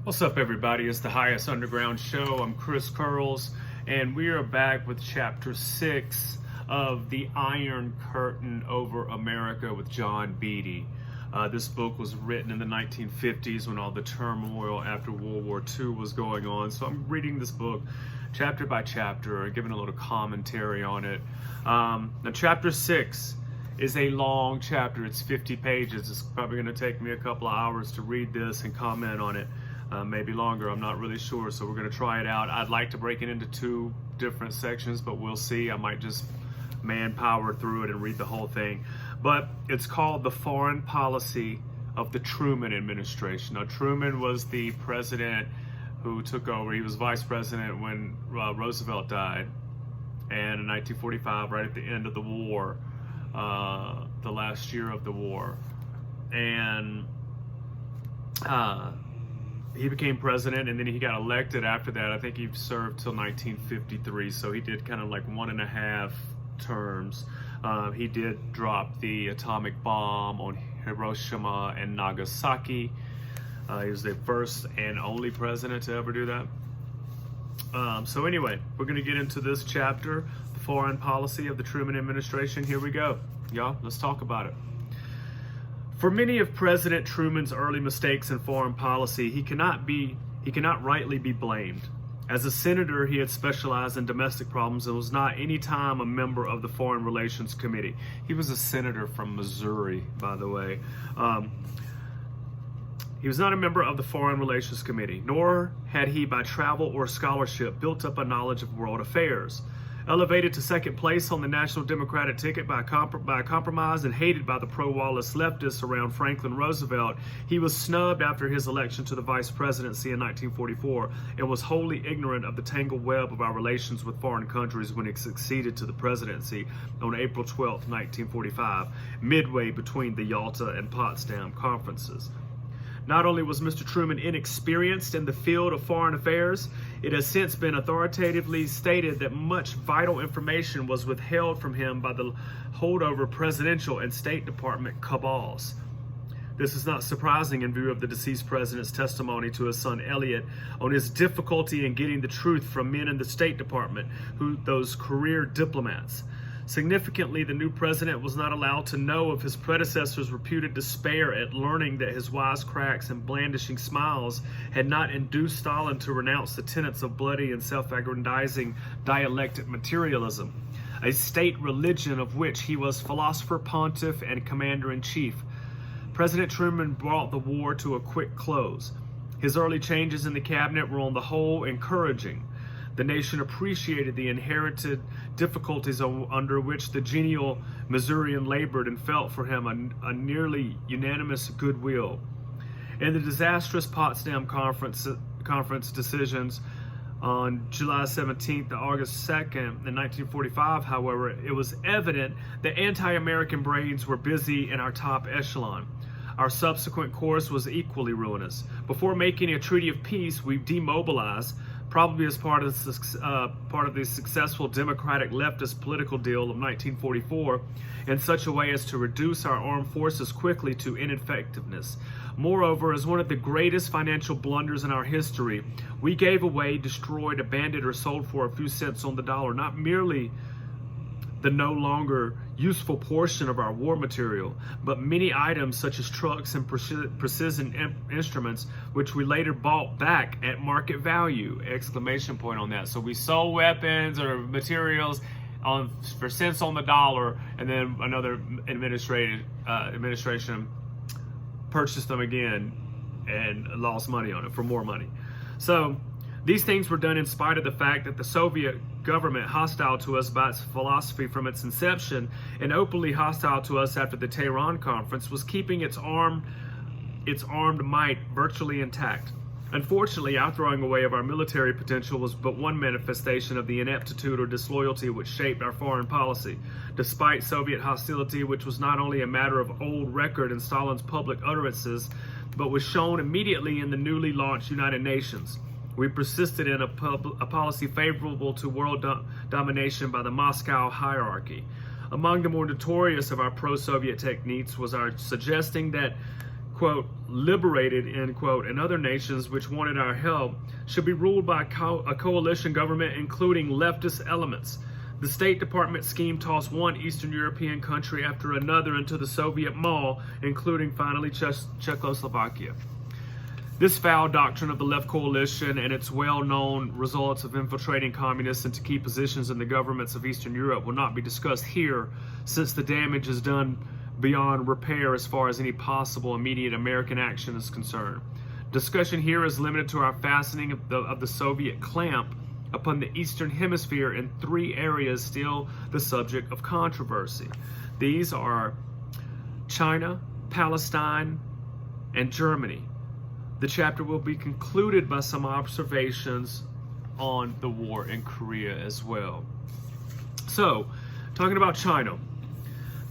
What's up, everybody? It's the Highest Underground Show. I'm Chris Curls, and we are back with Chapter 6 of The Iron Curtain Over America with John Beaty. This book was written in the 1950s when all the turmoil after World War II was going on. So I'm reading this book chapter by chapter, giving a little commentary on it. Now, Chapter 6 is a long chapter. It's 50 pages. It's probably going to take me a couple of hours to read this and comment on it. Maybe longer, I'm not really sure, so we're going to try it out. I'd like to break it into two different sections, but we'll see. I might just manpower through it and read the whole thing. But it's called The Foreign Policy of the Truman Administration. Now, Truman was the president who took over. He was vice president when Roosevelt died, and in 1945, right at the end of the war, the last year of the war, and he became president, and then he got elected after that. I think he served till 1953, so he did kind of like 1.5 terms. He did drop the atomic bomb on Hiroshima and Nagasaki. He was the first and only president to ever do that. So anyway, we're going to get into this chapter, the foreign policy of the Truman administration. Here we go. Y'all, let's talk about it. For many of President Truman's early mistakes in foreign policy, he cannot rightly be blamed. As a senator, he had specialized in domestic problems and was not any time a member of the Foreign Relations Committee. He was a senator from Missouri, by the way. He was not a member of the Foreign Relations Committee, nor had he, by travel or scholarship, built up a knowledge of world affairs. Elevated to second place on the National Democratic ticket by compromise and hated by the pro-Wallace leftists around Franklin Roosevelt, he was snubbed after his election to the vice presidency in 1944 and was wholly ignorant of the tangled web of our relations with foreign countries when he succeeded to the presidency on April 12, 1945, midway between the Yalta and Potsdam conferences. Not only was Mr. Truman inexperienced in the field of foreign affairs, it has since been authoritatively stated that much vital information was withheld from him by the holdover presidential and State Department cabals. This is not surprising in view of the deceased president's testimony to his son Elliot on his difficulty in getting the truth from men in the State Department, those career diplomats. Significantly, the new president was not allowed to know of his predecessor's reputed despair at learning that his wisecracks and blandishing smiles had not induced Stalin to renounce the tenets of bloody and self-aggrandizing dialectic materialism, a state religion of which he was philosopher, pontiff, and commander-in-chief. President Truman brought the war to a quick close. His early changes in the cabinet were on the whole encouraging. The nation appreciated the inherited difficulties under which the genial Missourian labored and felt for him a nearly unanimous goodwill. In the disastrous Potsdam conference decisions on July 17th to August 2nd in 1945, however, it was evident that anti-American brains were busy in our top echelon. Our subsequent course was equally ruinous. Before making a treaty of peace, we demobilized, probably as part of the successful Democratic leftist political deal of 1944, in such a way as to reduce our armed forces quickly to ineffectiveness. Moreover, as one of the greatest financial blunders in our history, we gave away, destroyed, abandoned, or sold for a few cents on the dollar, not merely the no longer useful portion of our war material, but many items such as trucks and precision instruments, which we later bought back at market value! Exclamation point on that. So we sold weapons or materials for cents on the dollar, and then another administration purchased them again and lost money on it for more money. So these things were done in spite of the fact that the Soviet government, hostile to us by its philosophy from its inception and openly hostile to us after the Tehran conference, was keeping its armed might virtually intact. Unfortunately, our throwing away of our military potential was but one manifestation of the ineptitude or disloyalty which shaped our foreign policy. Despite Soviet hostility, which was not only a matter of old record in Stalin's public utterances, but was shown immediately in the newly launched United Nations, we persisted in a policy favorable to world domination by the Moscow hierarchy. Among the more notorious of our pro-Soviet techniques was our suggesting that quote, liberated, end quote, and other nations which wanted our help should be ruled by a coalition government including leftist elements. The State Department scheme tossed one Eastern European country after another into the Soviet maw, including finally Czechoslovakia. This foul doctrine of the left coalition and its well-known results of infiltrating communists into key positions in the governments of Eastern Europe will not be discussed here, since the damage is done beyond repair as far as any possible immediate American action is concerned. Discussion here is limited to our fastening of the Soviet clamp upon the Eastern Hemisphere in three areas still the subject of controversy. These are China, Palestine, and Germany. The chapter will be concluded by some observations on the war in Korea as well. So, talking about China.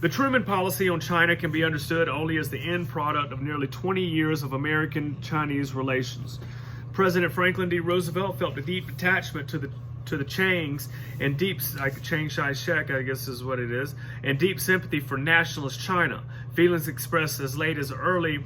The Truman policy on China can be understood only as the end product of nearly 20 years of American-Chinese relations. President Franklin D. Roosevelt felt a deep attachment to the Chiangs and Chiang Kai-shek, I guess is what it is, and deep sympathy for nationalist China. Feelings expressed as late as early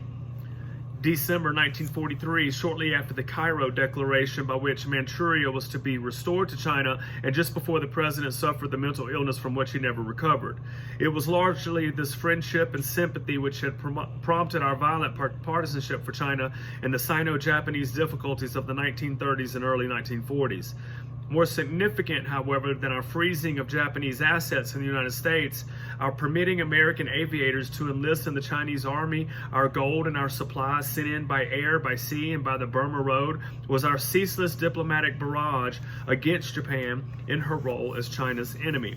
December 1943, shortly after the Cairo Declaration by which Manchuria was to be restored to China, and just before the president suffered the mental illness from which he never recovered. It was largely this friendship and sympathy which had prompted our violent partisanship for China and the Sino-Japanese difficulties of the 1930s and early 1940s. More significant, however, than our freezing of Japanese assets in the United States, our permitting American aviators to enlist in the Chinese army, our gold and our supplies sent in by air, by sea, and by the Burma Road, was our ceaseless diplomatic barrage against Japan in her role as China's enemy.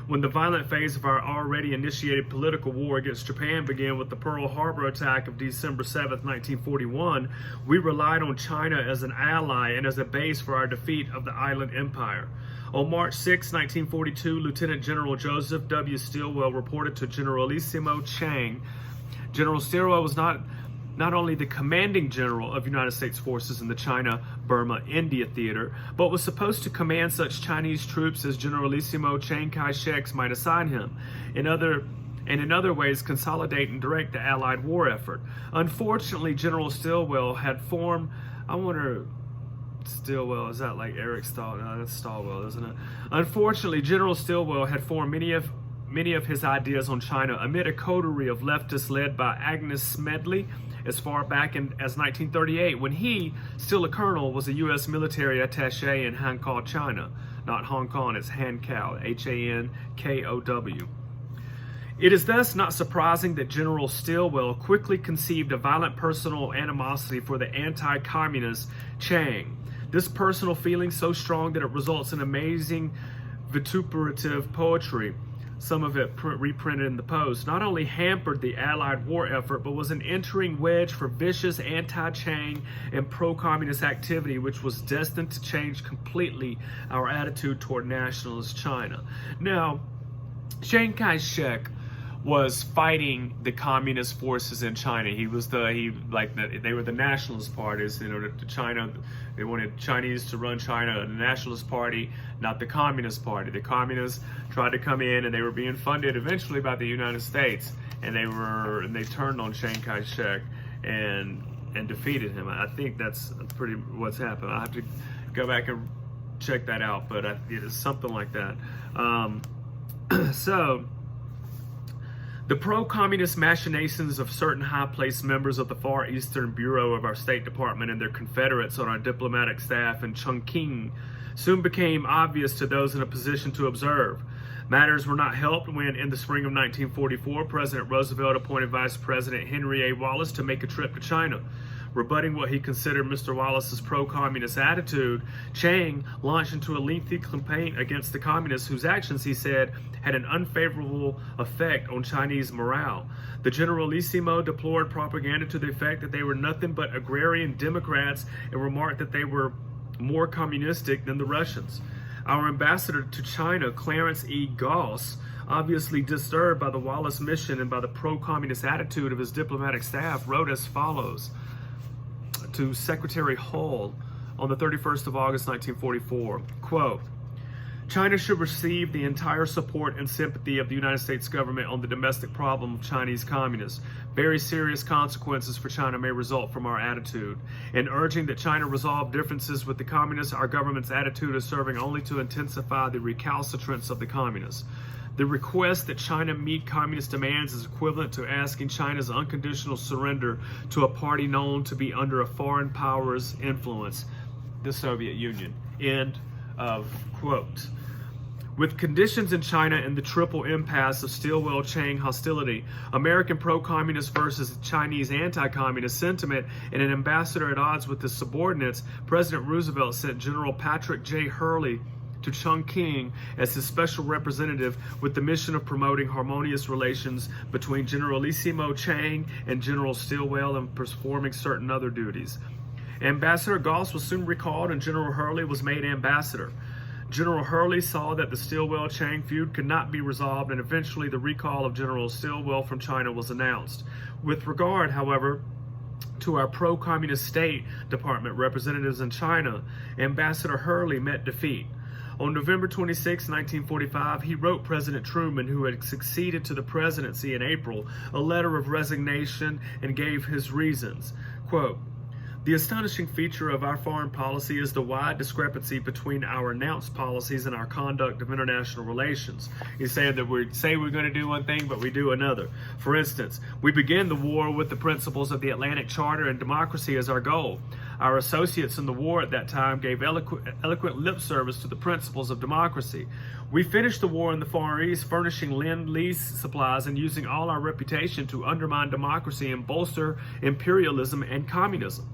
When the violent phase of our already initiated political war against Japan began with the Pearl Harbor attack of December 7, 1941, we relied on China as an ally and as a base for our defeat of the island empire. On March 6, 1942, Lieutenant General Joseph W. Stilwell reported to Generalissimo Chiang. General Stilwell was not only the commanding general of United States forces in the China-Burma-India theater, but was supposed to command such Chinese troops as Generalissimo Chiang Kai-shek might assign him, in other ways consolidate and direct the Allied war effort. Unfortunately, General Stilwell had formed, Stilwell, is that like Eric Stilwell? No, that's Stilwell, isn't it? Unfortunately, General Stilwell had formed many of his ideas on China amid a coterie of leftists led by Agnes Smedley as far back as 1938, when he, still a colonel, was a U.S. military attaché in Hankow, China. Not Hong Kong, it's Hankow, Hankow. It is thus not surprising that General Stilwell quickly conceived a violent personal animosity for the anti-communist Chiang. This personal feeling so strong that it results in amazing vituperative poetry, some of it reprinted in the Post, not only hampered the Allied war effort, but was an entering wedge for vicious anti-Chiang and pro-communist activity, which was destined to change completely our attitude toward nationalist China. Now, Chiang Kai-shek was fighting the communist forces in China. They were the nationalist parties. China, they wanted Chinese to run China, the nationalist party, not the communist party. The communists tried to come in, and they were being funded eventually by the United States, and they turned on Chiang Kai-shek and defeated him. I think that's pretty what's happened. I have to go back and check that out, but it's something like that. So. The pro-communist machinations of certain high-placed members of the Far Eastern Bureau of our State Department and their confederates on our diplomatic staff in Chongqing soon became obvious to those in a position to observe. Matters were not helped when, in the spring of 1944, President Roosevelt appointed Vice President Henry A. Wallace to make a trip to China. Rebutting what he considered Mr. Wallace's pro-communist attitude, Chiang launched into a lengthy campaign against the communists whose actions, he said, had an unfavorable effect on Chinese morale. The Generalissimo deplored propaganda to the effect that they were nothing but agrarian Democrats and remarked that they were more communistic than the Russians. Our ambassador to China, Clarence E. Goss, obviously disturbed by the Wallace mission and by the pro-communist attitude of his diplomatic staff, wrote as follows to Secretary Hull on the 31st of August, 1944, quote, China should receive the entire support and sympathy of the United States government on the domestic problem of Chinese communists. Very serious consequences for China may result from our attitude. In urging that China resolve differences with the communists, our government's attitude is serving only to intensify the recalcitrance of the communists. The request that China meet communist demands is equivalent to asking China's unconditional surrender to a party known to be under a foreign power's influence, the Soviet Union. End of quote. With conditions in China and the triple impasse of Stilwell-Chang hostility, American pro-communist versus Chinese anti-communist sentiment, and an ambassador at odds with his subordinates, President Roosevelt sent General Patrick J. Hurley to Chongqing as his special representative with the mission of promoting harmonious relations between Generalissimo Chang and General Stilwell and performing certain other duties. Ambassador Goss was soon recalled and General Hurley was made ambassador. General Hurley saw that the Stilwell-Chang feud could not be resolved, and eventually the recall of General Stilwell from China was announced. With regard, however, to our pro-communist State Department representatives in China, Ambassador Hurley met defeat. On November 26, 1945, he wrote President Truman, who had succeeded to the presidency in April, a letter of resignation and gave his reasons. Quote, "The astonishing feature of our foreign policy is the wide discrepancy between our announced policies and our conduct of international relations." He's saying that we say we're going to do one thing, but we do another. For instance, we begin the war with the principles of the Atlantic Charter and democracy as our goal. Our associates in the war at that time gave eloquent lip service to the principles of democracy. We finished the war in the Far East, furnishing lend-lease supplies and using all our reputation to undermine democracy and bolster imperialism and communism.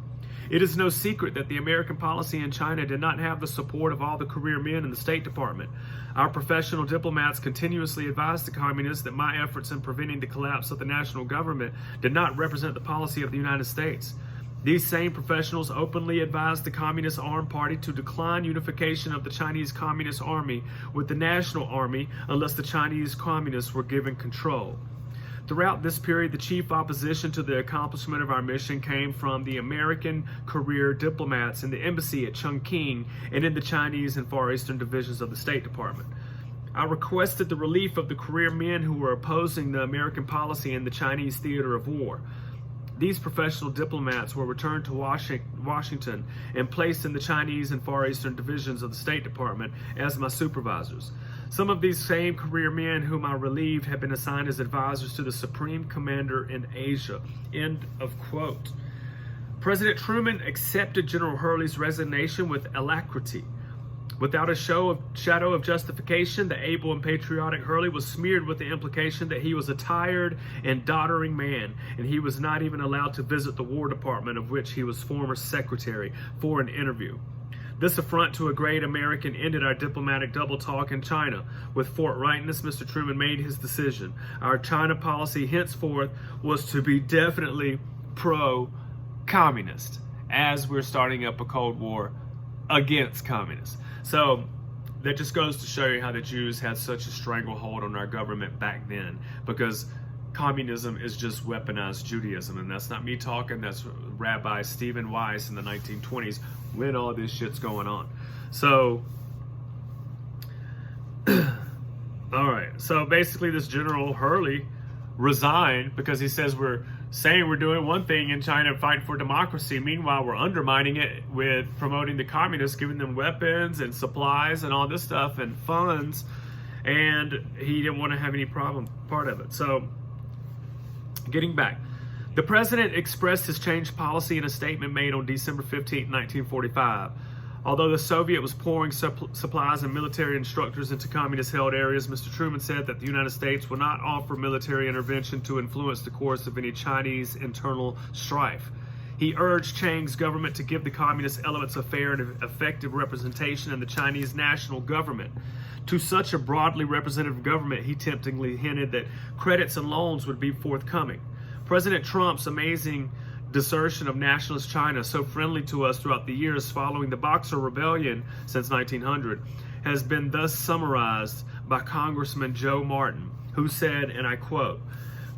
It is no secret that the American policy in China did not have the support of all the career men in the State Department. Our professional diplomats continuously advised the communists that my efforts in preventing the collapse of the national government did not represent the policy of the United States. These same professionals openly advised the Communist Armed Party to decline unification of the Chinese Communist Army with the National Army unless the Chinese Communists were given control. Throughout this period, the chief opposition to the accomplishment of our mission came from the American career diplomats in the embassy at Chongqing and in the Chinese and Far Eastern divisions of the State Department. I requested the relief of the career men who were opposing the American policy in the Chinese theater of war. These professional diplomats were returned to Washington and placed in the Chinese and Far Eastern divisions of the State Department as my supervisors. Some of these same career men whom I relieved had been assigned as advisors to the Supreme Commander in Asia. End of quote. President Truman accepted General Hurley's resignation with alacrity. Without a shadow of justification, the able and patriotic Hurley was smeared with the implication that he was a tired and doddering man, and he was not even allowed to visit the War Department, of which he was former secretary, for an interview. This affront to a great American ended our diplomatic double talk in China. With forthrightness, Mr. Truman made his decision. Our China policy henceforth was to be definitely pro-communist, as we're starting up a Cold War against communists. So that just goes to show you how the Jews had such a stranglehold on our government back then, because communism is just weaponized Judaism. And that's not me talking, that's Rabbi Stephen Weiss in the 1920s when all this shit's going on. So, all right. So basically this General Hurley resigned because he says we're saying we're doing one thing in China, fighting for democracy. Meanwhile, we're undermining it with promoting the communists, giving them weapons and supplies and all this stuff and funds. And he didn't want to have any part of it. So, getting back, the president expressed his changed policy in a statement made on December 15, 1945. Although the Soviet was pouring supplies and military instructors into communist-held areas, Mr. Truman said that the United States would not offer military intervention to influence the course of any Chinese internal strife. He urged Chiang's government to give the communist elements a fair and effective representation in the Chinese national government. To such a broadly representative government, he temptingly hinted that credits and loans would be forthcoming. President Trump's amazing desertion of nationalist China, so friendly to us throughout the years following the Boxer Rebellion since 1900, has been thus summarized by Congressman Joe Martin, who said, and I quote,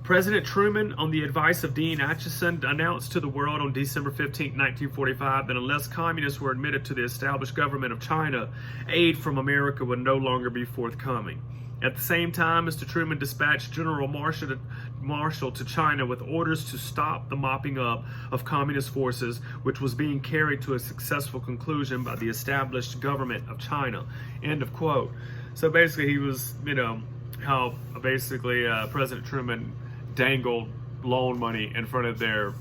President Truman, on the advice of Dean Acheson, announced to the world on December 15, 1945, that unless communists were admitted to the established government of China, aid from America would no longer be forthcoming. At the same time, Mr. Truman dispatched General Marshall to China with orders to stop the mopping up of communist forces, which was being carried to a successful conclusion by the established government of China. End of quote. So basically, he was, how basically President Truman dangled loan money in front of their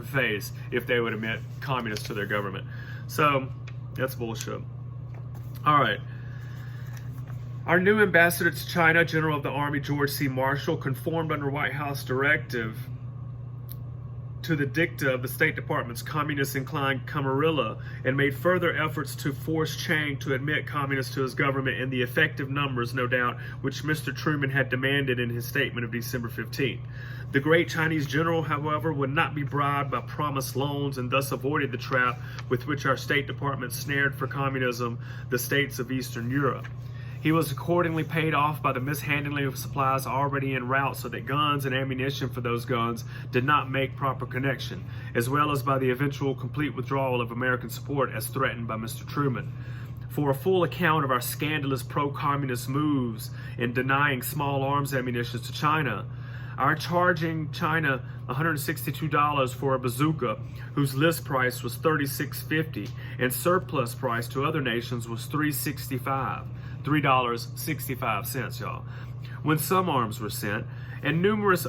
face if they would admit communists to their government. So that's bullshit. All right. Our new ambassador to China, General of the Army George C. Marshall, conformed under White House directive to the dicta of the State Department's communist-inclined Camarilla and made further efforts to force Chiang to admit communists to his government in the effective numbers, no doubt, which Mr. Truman had demanded in his statement of December 15th. The great Chinese general, however, would not be bribed by promised loans and thus avoided the trap with which our State Department snared for communism the states of Eastern Europe. He was accordingly paid off by the mishandling of supplies already en route so that guns and ammunition for those guns did not make proper connection, as well as by the eventual complete withdrawal of American support as threatened by Mr. Truman. For a full account of our scandalous pro-communist moves in denying small arms ammunition to China, our charging China $162 for a bazooka whose list price was $36.50 and surplus price to other nations was $3.65, y'all. When some arms were sent, and numerous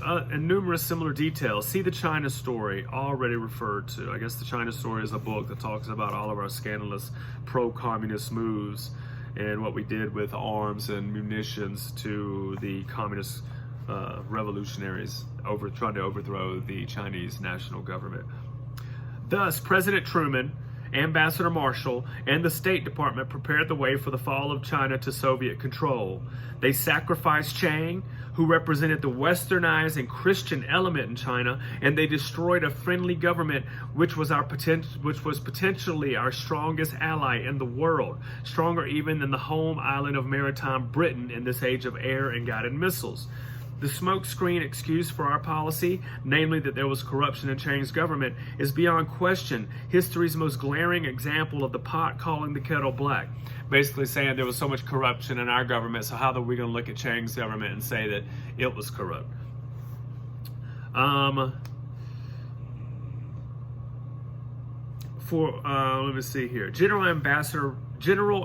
similar details. See the China Story, already referred to. I guess the China Story is a book that talks about all of our scandalous pro-communist moves and what we did with arms and munitions to the communist revolutionaries trying to overthrow the Chinese national government. Thus, President Truman, Ambassador Marshall, and the State Department prepared the way for the fall of China to Soviet control. They sacrificed Chiang, who represented the westernized and Christian element in China, and they destroyed a friendly government which was potentially our strongest ally in the world, stronger even than the home island of maritime Britain in this age of air and guided missiles. The smokescreen excuse for our policy, namely that there was corruption in Chiang's government, is beyond question history's most glaring example of the pot calling the kettle black. Basically saying there was so much corruption in our government, so how are we going to look at Chiang's government and say that it was corrupt? Let me see here. General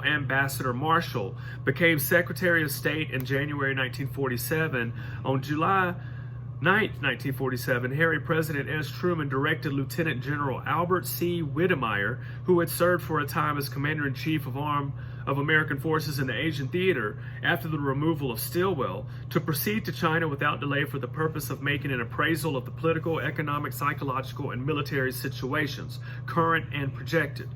Ambassador Marshall became Secretary of State in January 1947. On July 9, 1947, Harry President S. Truman directed Lieutenant General Albert C. Wedemeyer, who had served for a time as Commander-in-Chief of American forces in the Asian theater after the removal of Stilwell, to proceed to China without delay for the purpose of making an appraisal of the political, economic, psychological, and military situations, current and projected.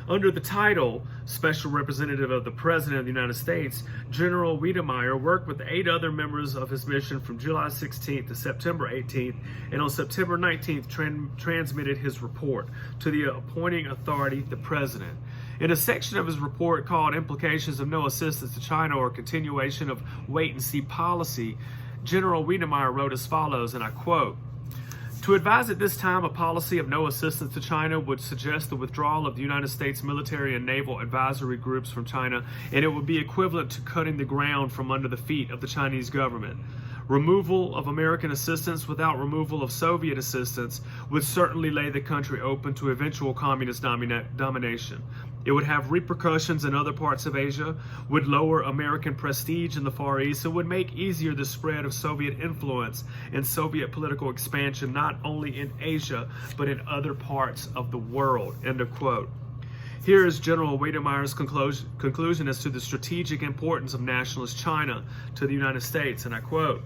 Under the title Special Representative of the President of the United States, General Wedemeyer worked with 8 other members of his mission from July 16th to September 18th, and on September 19th transmitted his report to the appointing authority, the President. In a section of his report called Implications of No Assistance to China or Continuation of Wait-and-See Policy, General Wedemeyer wrote as follows, and I quote, "To advise at this time a policy of no assistance to China would suggest the withdrawal of the United States military and naval advisory groups from China, and it would be equivalent to cutting the ground from under the feet of the Chinese government. Removal of American assistance without removal of Soviet assistance would certainly lay the country open to eventual communist domination. It would have repercussions in other parts of Asia, would lower American prestige in the Far East, and would make easier the spread of Soviet influence and Soviet political expansion not only in Asia, but in other parts of the world." End of quote. Here is General Wedemeyer's conclusion as to the strategic importance of nationalist China to the United States, and I quote,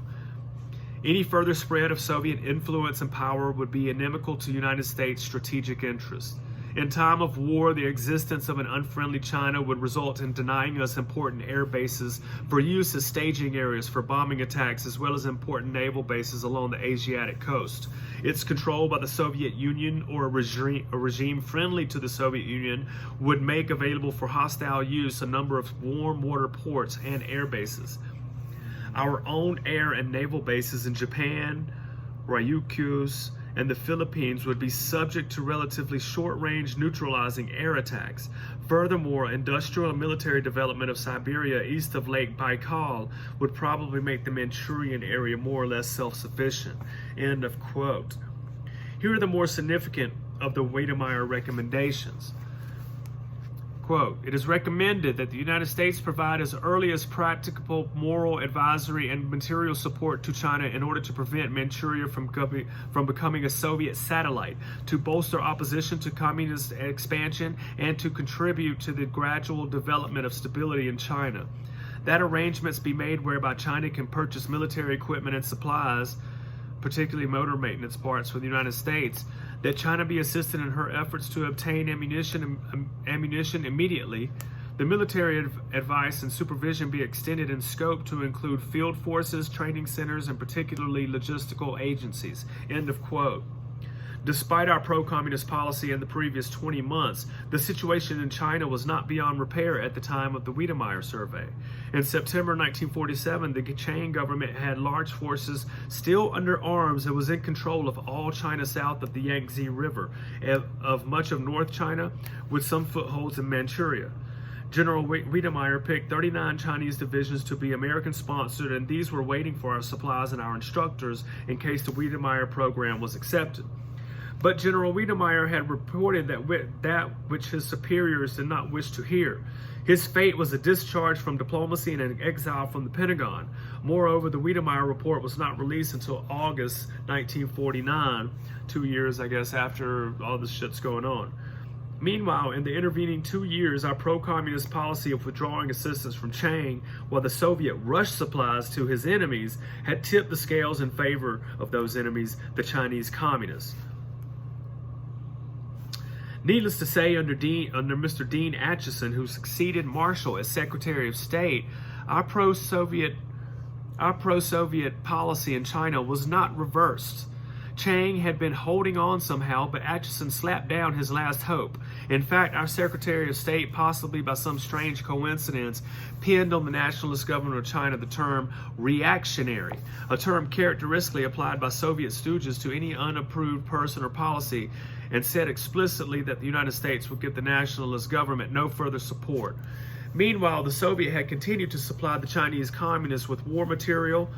"Any further spread of Soviet influence and power would be inimical to United States strategic interests. In time of war, the existence of an unfriendly China would result in denying us important air bases for use as staging areas for bombing attacks, as well as important naval bases along the Asiatic coast. Its control by the Soviet Union or a regime friendly to the Soviet Union would make available for hostile use a number of warm water ports and air bases. Our own air and naval bases in Japan, Ryukyus, and the Philippines would be subject to relatively short-range neutralizing air attacks. Furthermore, industrial and military development of Siberia east of Lake Baikal would probably make the Manchurian area more or less self-sufficient. End of quote. Here are the more significant of the Wedemeyer recommendations. Quote, it is recommended that the United States provide as early as practicable moral, advisory, and material support to China in order to prevent Manchuria from becoming a Soviet satellite, to bolster opposition to communist expansion, and to contribute to the gradual development of stability in China. That arrangements be made whereby China can purchase military equipment and supplies, particularly motor maintenance parts, for the United States, that China be assisted in her efforts to obtain ammunition immediately, the military advice and supervision be extended in scope to include field forces, training centers, and particularly logistical agencies. End of quote. Despite our pro-communist policy in the previous 20 months, the situation in China was not beyond repair at the time of the Wedemeyer survey. In September 1947, the Chiang government had large forces still under arms and was in control of all China south of the Yangtze River, of much of North China, with some footholds in Manchuria. General Wedemeyer picked 39 Chinese divisions to be American-sponsored, and these were waiting for our supplies and our instructors in case the Wedemeyer program was accepted. But General Wedemeyer had reported that which his superiors did not wish to hear. His fate was a discharge from diplomacy and an exile from the Pentagon. Moreover, the Wedemeyer report was not released until August 1949, 2 years, I guess, after all this shit's going on. Meanwhile, in the intervening 2 years, our pro-communist policy of withdrawing assistance from Chiang, while the Soviet rushed supplies to his enemies, had tipped the scales in favor of those enemies, the Chinese communists. Needless to say, under Mr. Dean Acheson, who succeeded Marshall as Secretary of State, our pro-Soviet policy in China was not reversed. Chiang had been holding on somehow, but Acheson slapped down his last hope. In fact, our Secretary of State, possibly by some strange coincidence, pinned on the nationalist government of China the term reactionary, a term characteristically applied by Soviet stooges to any unapproved person or policy, and said explicitly that the United States would give the nationalist government no further support. Meanwhile, the Soviet had continued to supply the Chinese communists with war material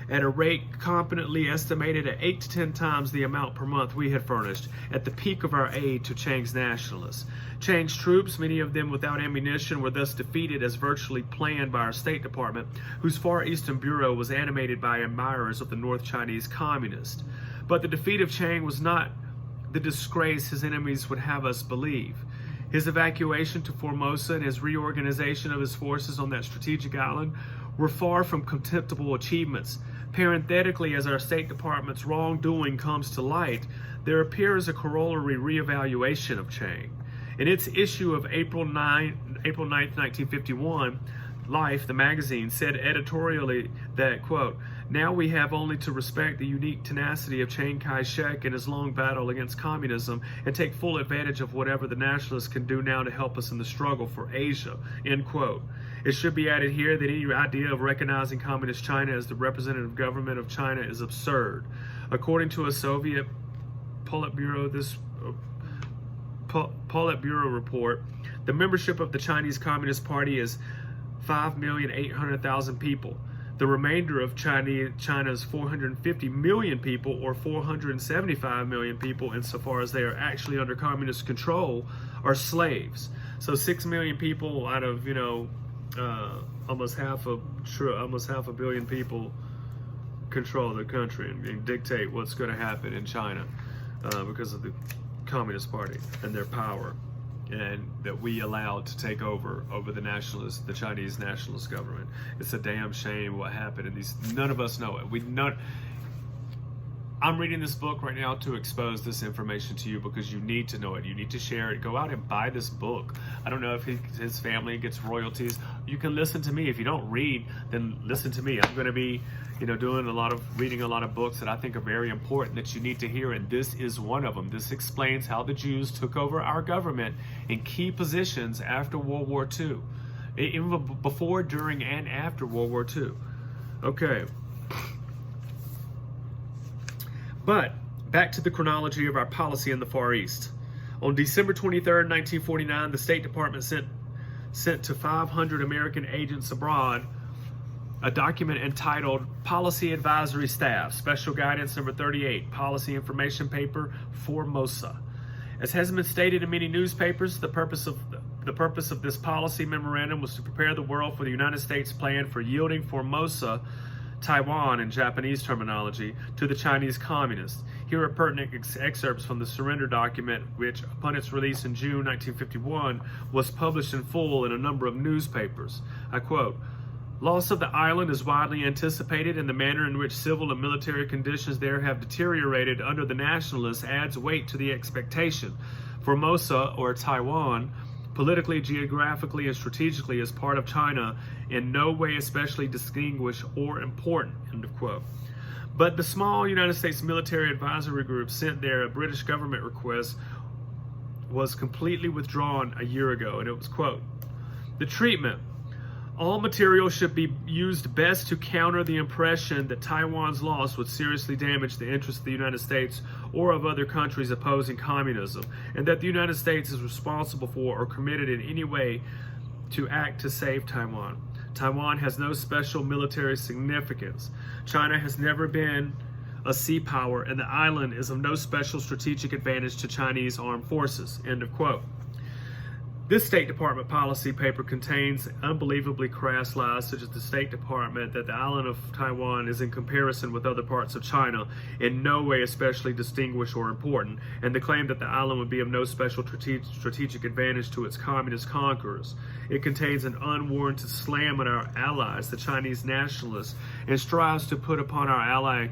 at a rate competently estimated at 8 to 10 times the amount per month we had furnished at the peak of our aid to Chiang's nationalists. Chiang's troops, many of them without ammunition, were thus defeated as virtually planned by our State Department, whose Far Eastern Bureau was animated by admirers of the North Chinese communists. But the defeat of Chiang was not the disgrace his enemies would have us believe. His evacuation to Formosa and his reorganization of his forces on that strategic island were far from contemptible achievements. Parenthetically, as our State Department's wrongdoing comes to light, there appears a corollary reevaluation of Chiang. In its issue of April 9, 1951, Life, the magazine, said editorially that, quote, now we have only to respect the unique tenacity of Chiang Kai-shek in his long battle against communism and take full advantage of whatever the nationalists can do now to help us in the struggle for Asia, end quote. It should be added here that any idea of recognizing Communist China as the representative government of China is absurd. According to a Soviet Politburo report, the membership of the Chinese Communist Party is 5,800,000 people. The remainder of China's 450 million people, or 475 million people insofar as they are actually under communist control, are slaves. So 6 million people out of, almost half a billion people control the country and dictate what's going to happen in China because of the Communist Party and their power, and that we allowed to take over the Chinese nationalist government. It's a damn shame what happened, and none of us know it. I'm reading this book right now to expose this information to you because you need to know it. You need to share it. Go out and buy this book. I don't know if his family gets royalties. You can listen to me. If you don't read, then listen to me. I'm going to be, reading a lot of books that I think are very important that you need to hear, and this is one of them. This explains how the Jews took over our government in key positions after World War II, even before, during, and after World War II. Okay. But back to the chronology of our policy in the Far East. On December 23rd, 1949, the State Department sent to 500 American agents abroad a document entitled Policy Advisory Staff, Special Guidance Number 38, Policy Information Paper, Formosa. As has been stated in many newspapers, the purpose of this policy memorandum was to prepare the world for the United States' plan for yielding Formosa, Taiwan in Japanese terminology, to the Chinese Communists. Here are pertinent excerpts from the surrender document, which, upon its release in June 1951, was published in full in a number of newspapers. I quote, "Loss of the island is widely anticipated, and the manner in which civil and military conditions there have deteriorated under the nationalists adds weight to the expectation. Formosa, or Taiwan, politically, geographically, and strategically as part of China, in no way especially distinguished or important," end of quote. But the small United States military advisory group sent there a British government request was completely withdrawn a year ago, and it was, quote, "The treatment. All material should be used best to counter the impression that Taiwan's loss would seriously damage the interests of the United States or of other countries opposing communism, and that the United States is responsible for or committed in any way to act to save Taiwan. Taiwan has no special military significance. China has never been a sea power, and the island is of no special strategic advantage to Chinese armed forces," end of quote. This State Department policy paper contains unbelievably crass lies, such as the State Department that the island of Taiwan is, in comparison with other parts of China, in no way especially distinguished or important, and the claim that the island would be of no special strategic advantage to its communist conquerors. It contains an unwarranted slam at our allies, the Chinese nationalists, and strives to put upon our ally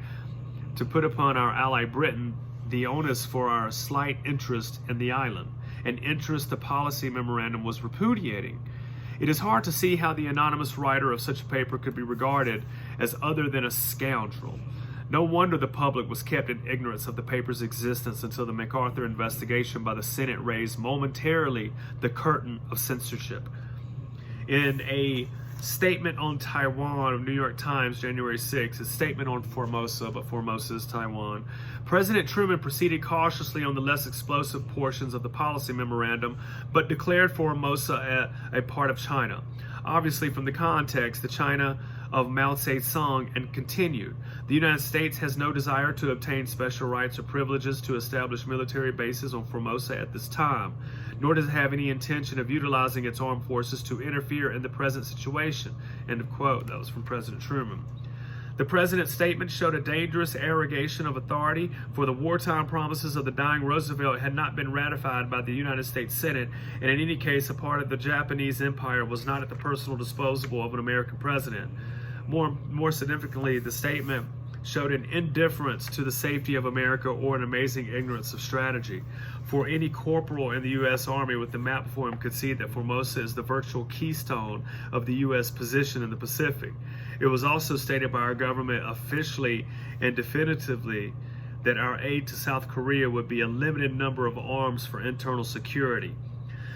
Britain the onus for our slight interest in the island, an interest the policy memorandum was repudiating. It is hard to see how the anonymous writer of such a paper could be regarded as other than a scoundrel. No wonder the public was kept in ignorance of the paper's existence until the MacArthur investigation by the Senate raised momentarily the curtain of censorship. In a statement on Taiwan of New York Times, January 6, a statement on Formosa, but Formosa is Taiwan, President Truman proceeded cautiously on the less explosive portions of the policy memorandum, but declared Formosa a part of China. Obviously, from the context, the China of Mao Zedong, and continued, "The United States has no desire to obtain special rights or privileges to establish military bases on Formosa at this time, nor does it have any intention of utilizing its armed forces to interfere in the present situation," end of quote. That was from President Truman. The president's statement showed a dangerous arrogation of authority, for the wartime promises of the dying Roosevelt had not been ratified by the United States Senate, and in any case, a part of the Japanese empire was not at the personal disposal of an American president. More significantly, the statement showed an indifference to the safety of America or an amazing ignorance of strategy. For any corporal in the U.S. Army with the map before him could see that Formosa is the virtual keystone of the U.S. position in the Pacific. It was also stated by our government officially and definitively that our aid to South Korea would be a limited number of arms for internal security.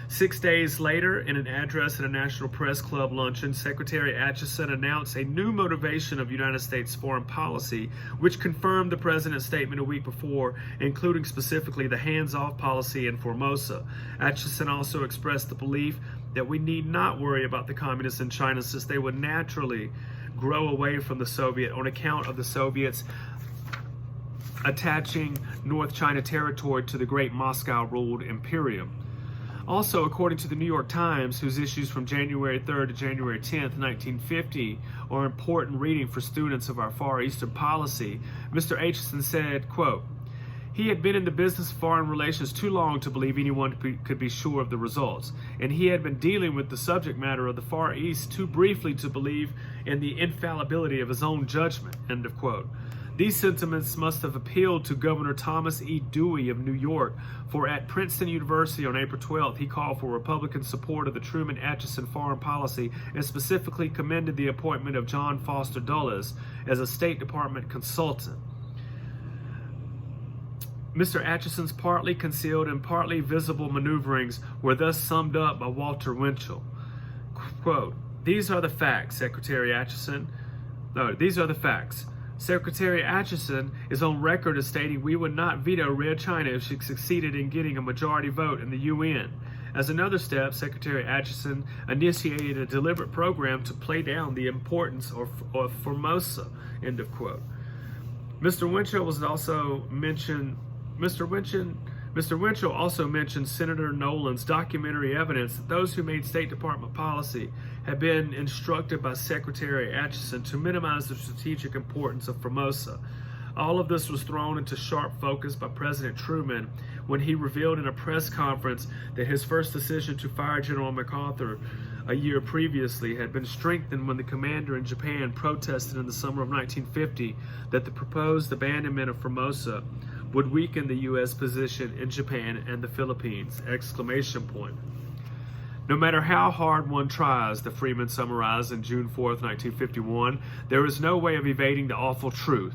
6 days later, in an address at a National Press Club luncheon, Secretary Atchison announced a new motivation of United States foreign policy, which confirmed the president's statement a week before, including specifically the hands-off policy in Formosa. Atchison also expressed the belief that we need not worry about the communists in China, since they would naturally grow away from the Soviet on account of the Soviets attaching North China territory to the great Moscow-ruled imperium. Also, according to the New York Times, whose issues from January 3rd to January 10th, 1950 are important reading for students of our Far Eastern policy, Mr. Aitchison said, quote, "He had been in the business of foreign relations too long to believe anyone could be sure of the results, and he had been dealing with the subject matter of the Far East too briefly to believe in the infallibility of his own judgment," end of quote. These sentiments must have appealed to Governor Thomas E. Dewey of New York, for at Princeton University on April 12th, he called for Republican support of the Truman-Atchison foreign policy and specifically commended the appointment of John Foster Dulles as a State Department consultant. Mr. Atchison's partly concealed and partly visible maneuverings were thus summed up by Walter Winchell. Quote, "These are the facts, Secretary Atchison. No, these are the facts. Secretary Atchison is on record as stating we would not veto Red China if she succeeded in getting a majority vote in the UN. As another step, Secretary Atchison initiated a deliberate program to play down the importance of Formosa. End of quote. Mr. Winchell also mentioned Senator Nolan's documentary evidence that those who made State Department policy had been instructed by Secretary Atchison to minimize the strategic importance of Formosa. All of this was thrown into sharp focus by President Truman when he revealed in a press conference that his first decision to fire General MacArthur a year previously had been strengthened when the commander in Japan protested in the summer of 1950 that the proposed abandonment of Formosa would weaken the U.S. position in Japan and the Philippines! Exclamation point. No matter how hard one tries, the Freeman summarized in June 4th, 1951, there is no way of evading the awful truth.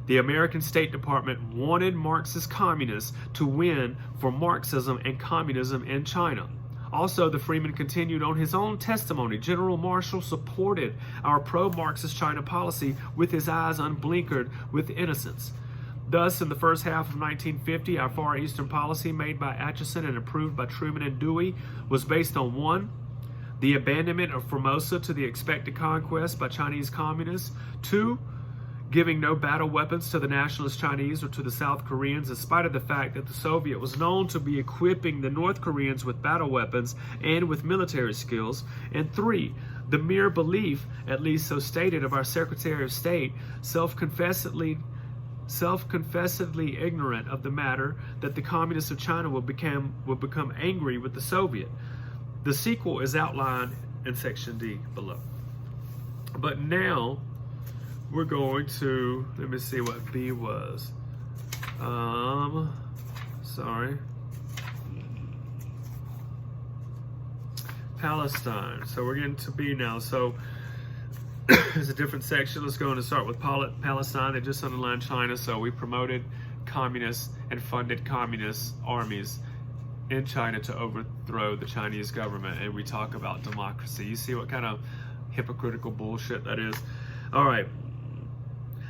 The American State Department wanted Marxist communists to win for Marxism and communism in China. Also, the Freeman continued on his own testimony. General Marshall supported our pro-Marxist China policy with his eyes unblinkered with innocence. Thus, in the first half of 1950, our Far Eastern policy made by Atchison and approved by Truman and Dewey was based on 1. The abandonment of Formosa to the expected conquest by Chinese communists. 2. Giving no battle weapons to the nationalist Chinese or to the South Koreans, in spite of the fact that the Soviet was known to be equipping the North Koreans with battle weapons and with military skills. And 3. The mere belief, at least so stated, of our Secretary of State, self-confessedly ignorant of the matter, that the communists of China will become angry with the Soviet. The sequel is outlined in section D below. But now we're going to, let me see what B was. Palestine. So we're getting to B now. So there's a different section. Let's go and start with Palestine. They just underlined China. So we promoted communists and funded communist armies in China to overthrow the Chinese government. And we talk about democracy. You see what kind of hypocritical bullshit that is? All right.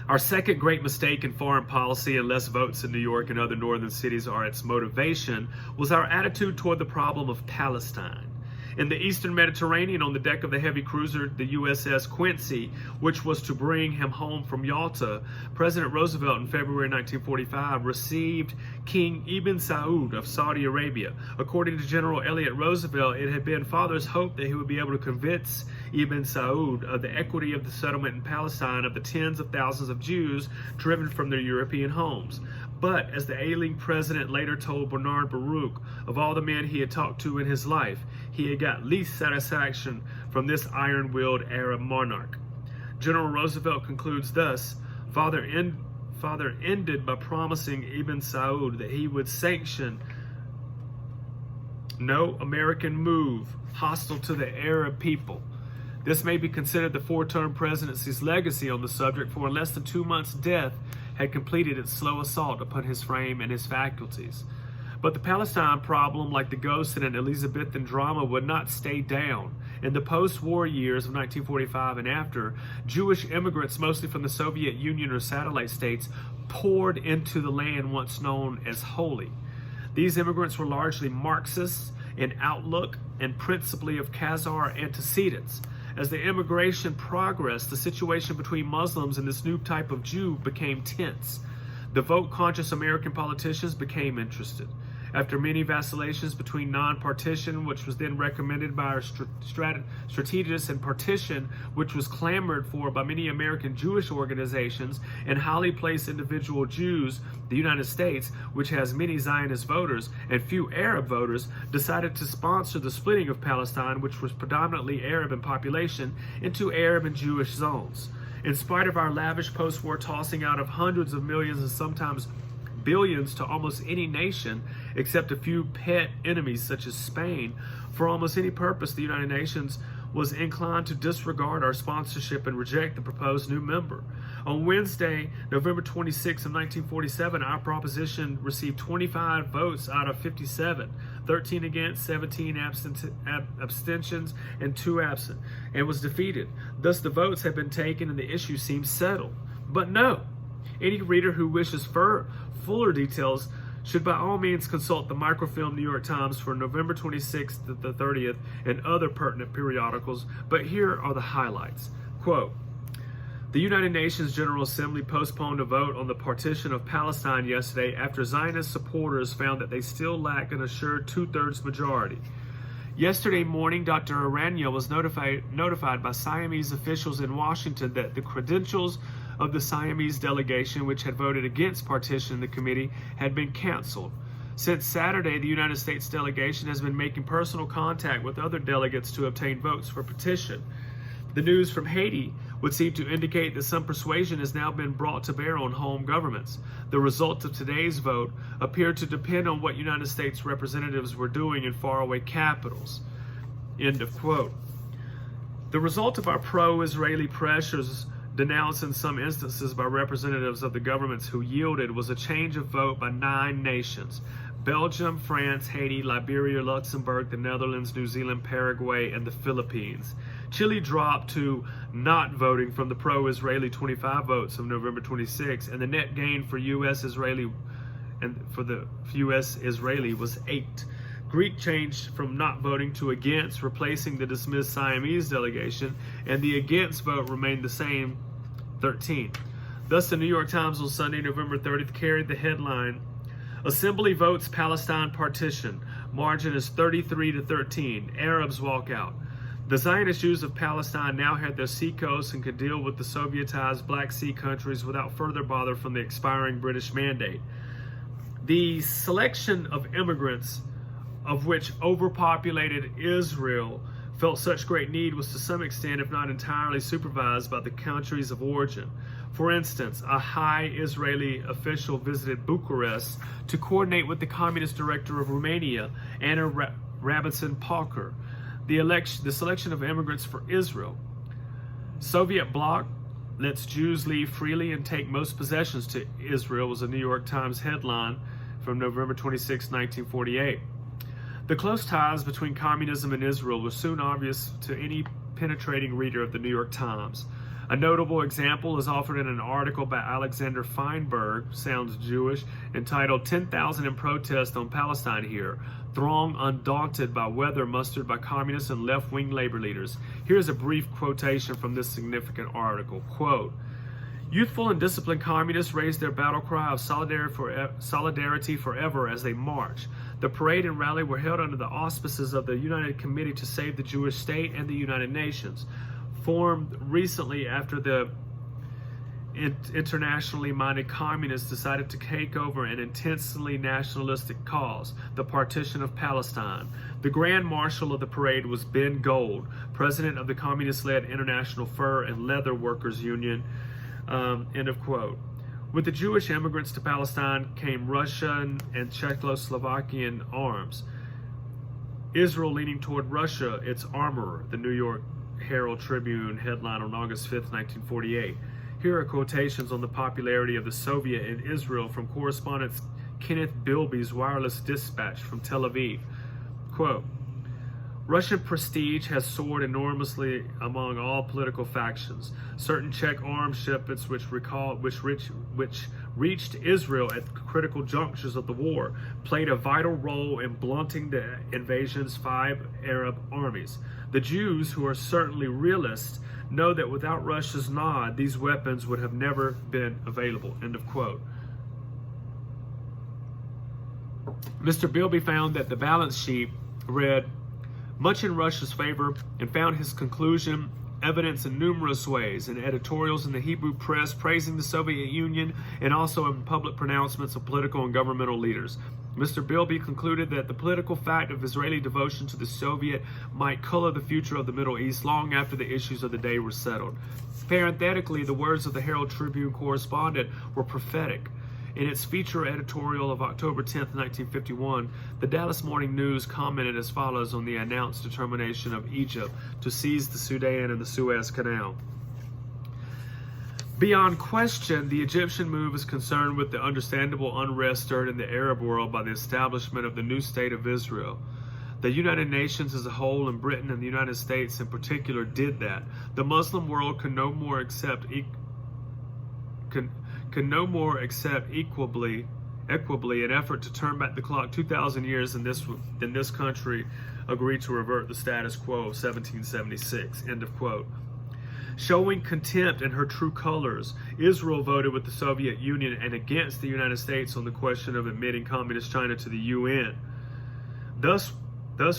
Our second great mistake in foreign policy and less votes in New York and other northern cities are its motivation was our attitude toward the problem of Palestine. In the Eastern Mediterranean, on the deck of the heavy cruiser, the USS Quincy, which was to bring him home from Yalta, President Roosevelt in February 1945 received King Ibn Saud of Saudi Arabia. According to General Elliott Roosevelt, it had been Father's hope that he would be able to convince Ibn Saud of the equity of the settlement in Palestine of the tens of thousands of Jews driven from their European homes. But, as the ailing president later told Bernard Baruch, of all the men he had talked to in his life, he had got least satisfaction from this iron-willed Arab monarch. General Roosevelt concludes thus: Father ended by promising Ibn Saud that he would sanction no American move hostile to the Arab people. This may be considered the four-term presidency's legacy on the subject, for in less than 2 months' death had completed its slow assault upon his frame and his faculties. But the Palestine problem, like the ghost in an Elizabethan drama, would not stay down. In the post-war years of 1945 and after, Jewish immigrants, mostly from the Soviet Union or satellite states, poured into the land once known as holy. These immigrants were largely Marxists in outlook and principally of Khazar antecedents. As the immigration progressed, the situation between Muslims and this new type of Jew became tense. The vote-conscious American politicians became interested. After many vacillations between non-partition, which was then recommended by our strategists, and partition, which was clamored for by many American Jewish organizations, and highly placed individual Jews, the United States, which has many Zionist voters and few Arab voters, decided to sponsor the splitting of Palestine, which was predominantly Arab in population, into Arab and Jewish zones. In spite of our lavish post-war tossing out of hundreds of millions and sometimes billions to almost any nation, except a few pet enemies such as Spain, for almost any purpose, the United Nations was inclined to disregard our sponsorship and reject the proposed new member. On Wednesday, November 26 of 1947, our proposition received 25 votes out of 57, 13 against, 17 abstentions, and 2 absent, and was defeated. Thus the votes had been taken and the issue seemed settled. But no, any reader who wishes for fuller details should by all means consult the microfilm New York Times for November 26th to the 30th and other pertinent periodicals, but here are the highlights. Quote, the United Nations General Assembly postponed a vote on the partition of Palestine yesterday after Zionist supporters found that they still lack an assured two-thirds majority. Yesterday morning, Dr. Aranya was notified by Siamese officials in Washington that the credentials of the Siamese delegation, which had voted against partition in the committee, had been canceled. Since Saturday, the United States delegation has been making personal contact with other delegates to obtain votes for petition. The news from Haiti would seem to indicate that some persuasion has now been brought to bear on home governments. The result of today's vote appeared to depend on what United States representatives were doing in faraway capitals. End of quote. The result of our pro-Israeli pressures, denounced in some instances by representatives of the governments who yielded, was a change of vote by 9 nations: Belgium, France, Haiti, Liberia, Luxembourg, the Netherlands, New Zealand, Paraguay, and the Philippines. Chile dropped to not voting from the pro-Israeli 25 votes of November 26, and the net gain for U.S.-Israeli was 8. Greek changed from not voting to against, replacing the dismissed Siamese delegation, and the against vote remained the same, 13. Thus, the New York Times on Sunday, November 30th, carried the headline, Assembly votes Palestine partition. Margin is 33-13. Arabs walk out. The Zionist Jews of Palestine now had their seacoast and could deal with the Sovietized Black Sea countries without further bother from the expiring British mandate. The selection of immigrants, of which overpopulated Israel felt such great need, was to some extent, if not entirely, supervised by the countries of origin. For instance, a high Israeli official visited Bucharest to coordinate with the communist director of Romania, Anna Rabinson-Palker, the selection of immigrants for Israel. Soviet bloc lets Jews leave freely and take most possessions to Israel, was a New York Times headline from November 26, 1948. The close ties between communism and Israel were soon obvious to any penetrating reader of the New York Times. A notable example is offered in an article by Alexander Feinberg, sounds Jewish, entitled 10,000 in protest on Palestine here, throng undaunted by weather mustered by communist and left-wing labor leaders. Here's a brief quotation from this significant article. Quote, youthful and disciplined communists raised their battle cry of solidarity forever as they march. The parade and rally were held under the auspices of the United Committee to Save the Jewish State and the United Nations, formed recently after the internationally minded communists decided to take over an intensely nationalistic cause, the partition of Palestine. The Grand Marshal of the parade was Ben Gold, president of the communist-led International Fur and Leather Workers Union. End of quote. With the Jewish immigrants to Palestine came Russian and Czechoslovakian arms. Israel leaning toward Russia, its armorer, the New York Herald Tribune headline on August 5th, 1948. Here are quotations on the popularity of the Soviet in Israel from correspondent Kenneth Bilby's wireless dispatch from Tel Aviv. Quote, Russian prestige has soared enormously among all political factions. Certain Czech arms shipments which reached Israel at critical junctures of the war played a vital role in blunting the invasion's 5 Arab armies. The Jews, who are certainly realists, know that without Russia's nod, these weapons would have never been available. End of quote. Mr. Bilby found that the balance sheet read much in Russia's favor and found his conclusion evidence in numerous ways, in editorials in the Hebrew press praising the Soviet Union and also in public pronouncements of political and governmental leaders. Mr. Bilby concluded that the political fact of Israeli devotion to the Soviet might color the future of the Middle East long after the issues of the day were settled. Parenthetically, the words of the Herald Tribune correspondent were prophetic. In its feature editorial of October 10, 1951, the Dallas Morning News commented as follows on the announced determination of Egypt to seize the Sudan and the Suez Canal. Beyond question, the Egyptian move is concerned with the understandable unrest stirred in the Arab world by the establishment of the new state of Israel. The United Nations as a whole, and Britain and the United States in particular, did that. The Muslim world can no more accept can no more accept equably an effort to turn back the clock 2,000 years than this country agreed to revert the status quo of 1776. End of quote. Showing contempt in her true colors, Israel voted with the Soviet Union and against the United States on the question of admitting Communist China to the UN. Thus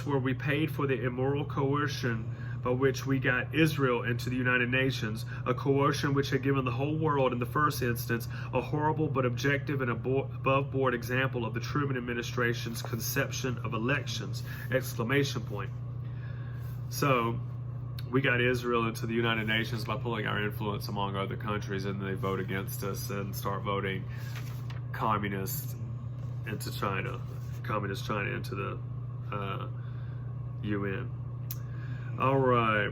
were we paid for the immoral coercion by which we got Israel into the United Nations, a coercion which had given the whole world in the first instance a horrible but objective and above-board example of the Truman administration's conception of elections! Exclamation point. So, we got Israel into the United Nations by pulling our influence among other countries, and they vote against us and start voting communist into China, Communist China into the UN. All right,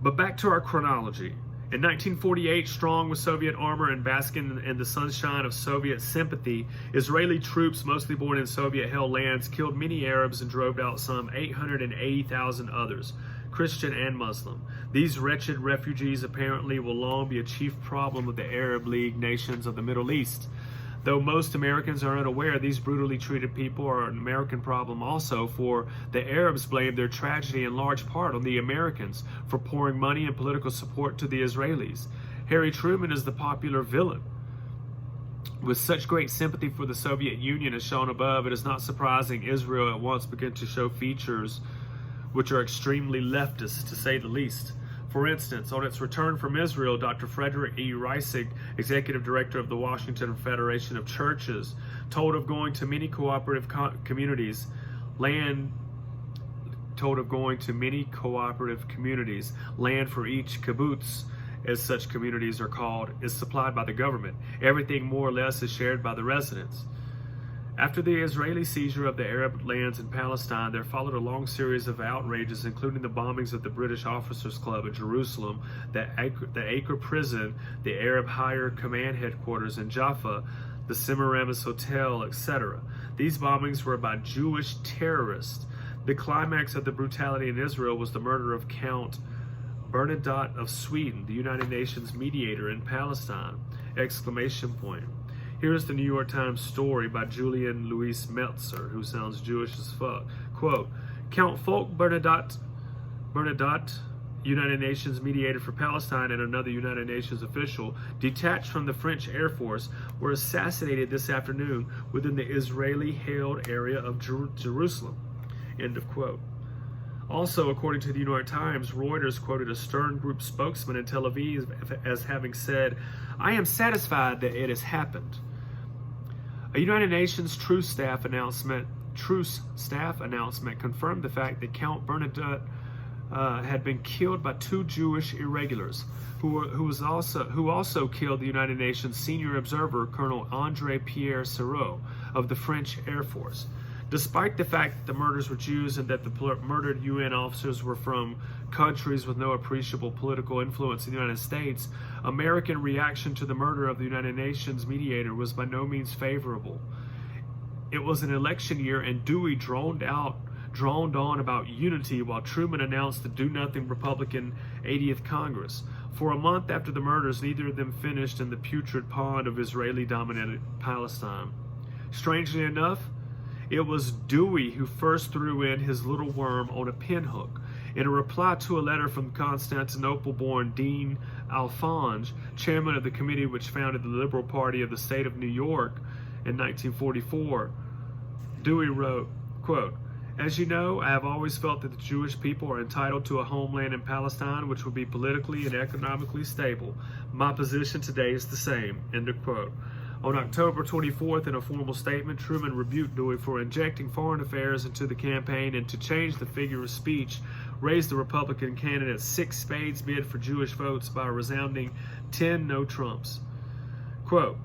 but back to our chronology. In 1948, strong with Soviet armor and basking in the sunshine of Soviet sympathy, Israeli troops, mostly born in Soviet-held lands, killed many Arabs and drove out some 880,000 others, Christian and Muslim. These wretched refugees apparently will long be a chief problem of the Arab League nations of the Middle East. Though most Americans are unaware, these brutally treated people are an American problem also, for the Arabs blame their tragedy in large part on the Americans for pouring money and political support to the Israelis. Harry Truman is the popular villain. With such great sympathy for the Soviet Union as shown above, it is not surprising Israel at once began to show features which are extremely leftist, to say the least. For instance, on its return from Israel, Dr. Frederick E. Reisig, executive director of the Washington Federation of Churches, told of going to many cooperative communities, land for each kibbutz, as such communities are called, is supplied by the government. Everything more or less is shared by the residents. After the Israeli seizure of the Arab lands in Palestine, there followed a long series of outrages, including the bombings of the British Officers Club in Jerusalem, the Acre Prison, the Arab Higher Command Headquarters in Jaffa, the Semiramis Hotel, etc. These bombings were by Jewish terrorists. The climax of the brutality in Israel was the murder of Count Bernadotte of Sweden, the United Nations mediator in Palestine! Exclamation point. Here is the New York Times story by Julian Louis Meltzer, who sounds Jewish as fuck. Quote, Count Folk Bernadotte, United Nations mediator for Palestine, and another United Nations official detached from the French Air Force were assassinated this afternoon within the Israeli-held area of Jerusalem. End of quote. Also, according to the New York Times, Reuters quoted a Stern Group spokesman in Tel Aviv as having said, I am satisfied that it has happened. A United Nations truce staff announcement confirmed the fact that Count Bernadotte had been killed by two Jewish irregulars, who also killed the United Nations senior observer, Colonel André Pierre Serrault of the French Air Force. Despite the fact that the murders were Jews and that the murdered UN officers were from countries with no appreciable political influence in the United States, American reaction to the murder of the United Nations mediator was by no means favorable. It was an election year, and Dewey droned on about unity while Truman announced the do-nothing Republican 80th Congress. For a month after the murders, neither of them finished in the putrid pond of Israeli-dominated Palestine. Strangely enough, it was Dewey who first threw in his little worm on a pinhook. In a reply to a letter from Constantinople-born Dean Alphonse, chairman of the committee which founded the Liberal Party of the state of New York in 1944, Dewey wrote, quote, As you know, I have always felt that the Jewish people are entitled to a homeland in Palestine which would be politically and economically stable. My position today is the same. End of quote. On October 24th, in a formal statement, Truman rebuked Dewey for injecting foreign affairs into the campaign and to change the figure of speech, raised the Republican candidate's 6 spades bid for Jewish votes by a resounding 10 no Trumps. Quote,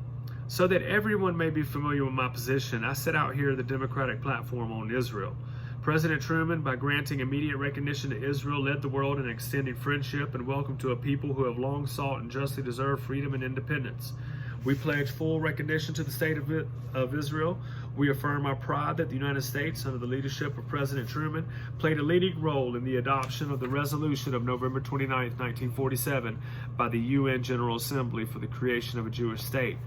So that everyone may be familiar with my position, I set out here the Democratic platform on Israel. President Truman, by granting immediate recognition to Israel, led the world in extending friendship and welcome to a people who have long sought and justly deserve freedom and independence. We pledge full recognition to the state of Israel. We affirm our pride that the United States, under the leadership of President Truman, played a leading role in the adoption of the resolution of November 29, 1947, by the UN General Assembly for the creation of a Jewish state.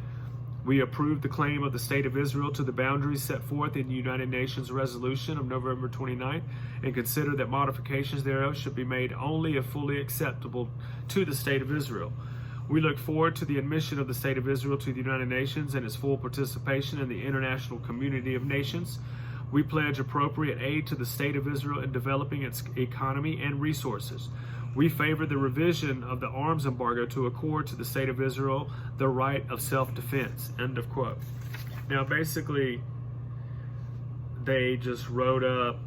We approve the claim of the State of Israel to the boundaries set forth in the United Nations resolution of November 29 and consider that modifications thereof should be made only if fully acceptable to the State of Israel. We look forward to the admission of the State of Israel to the United Nations and its full participation in the international community of nations. We pledge appropriate aid to the State of Israel in developing its economy and resources. We favor the revision of the arms embargo to accord to the State of Israel the right of self-defense. End of quote. Now, basically, they just wrote up,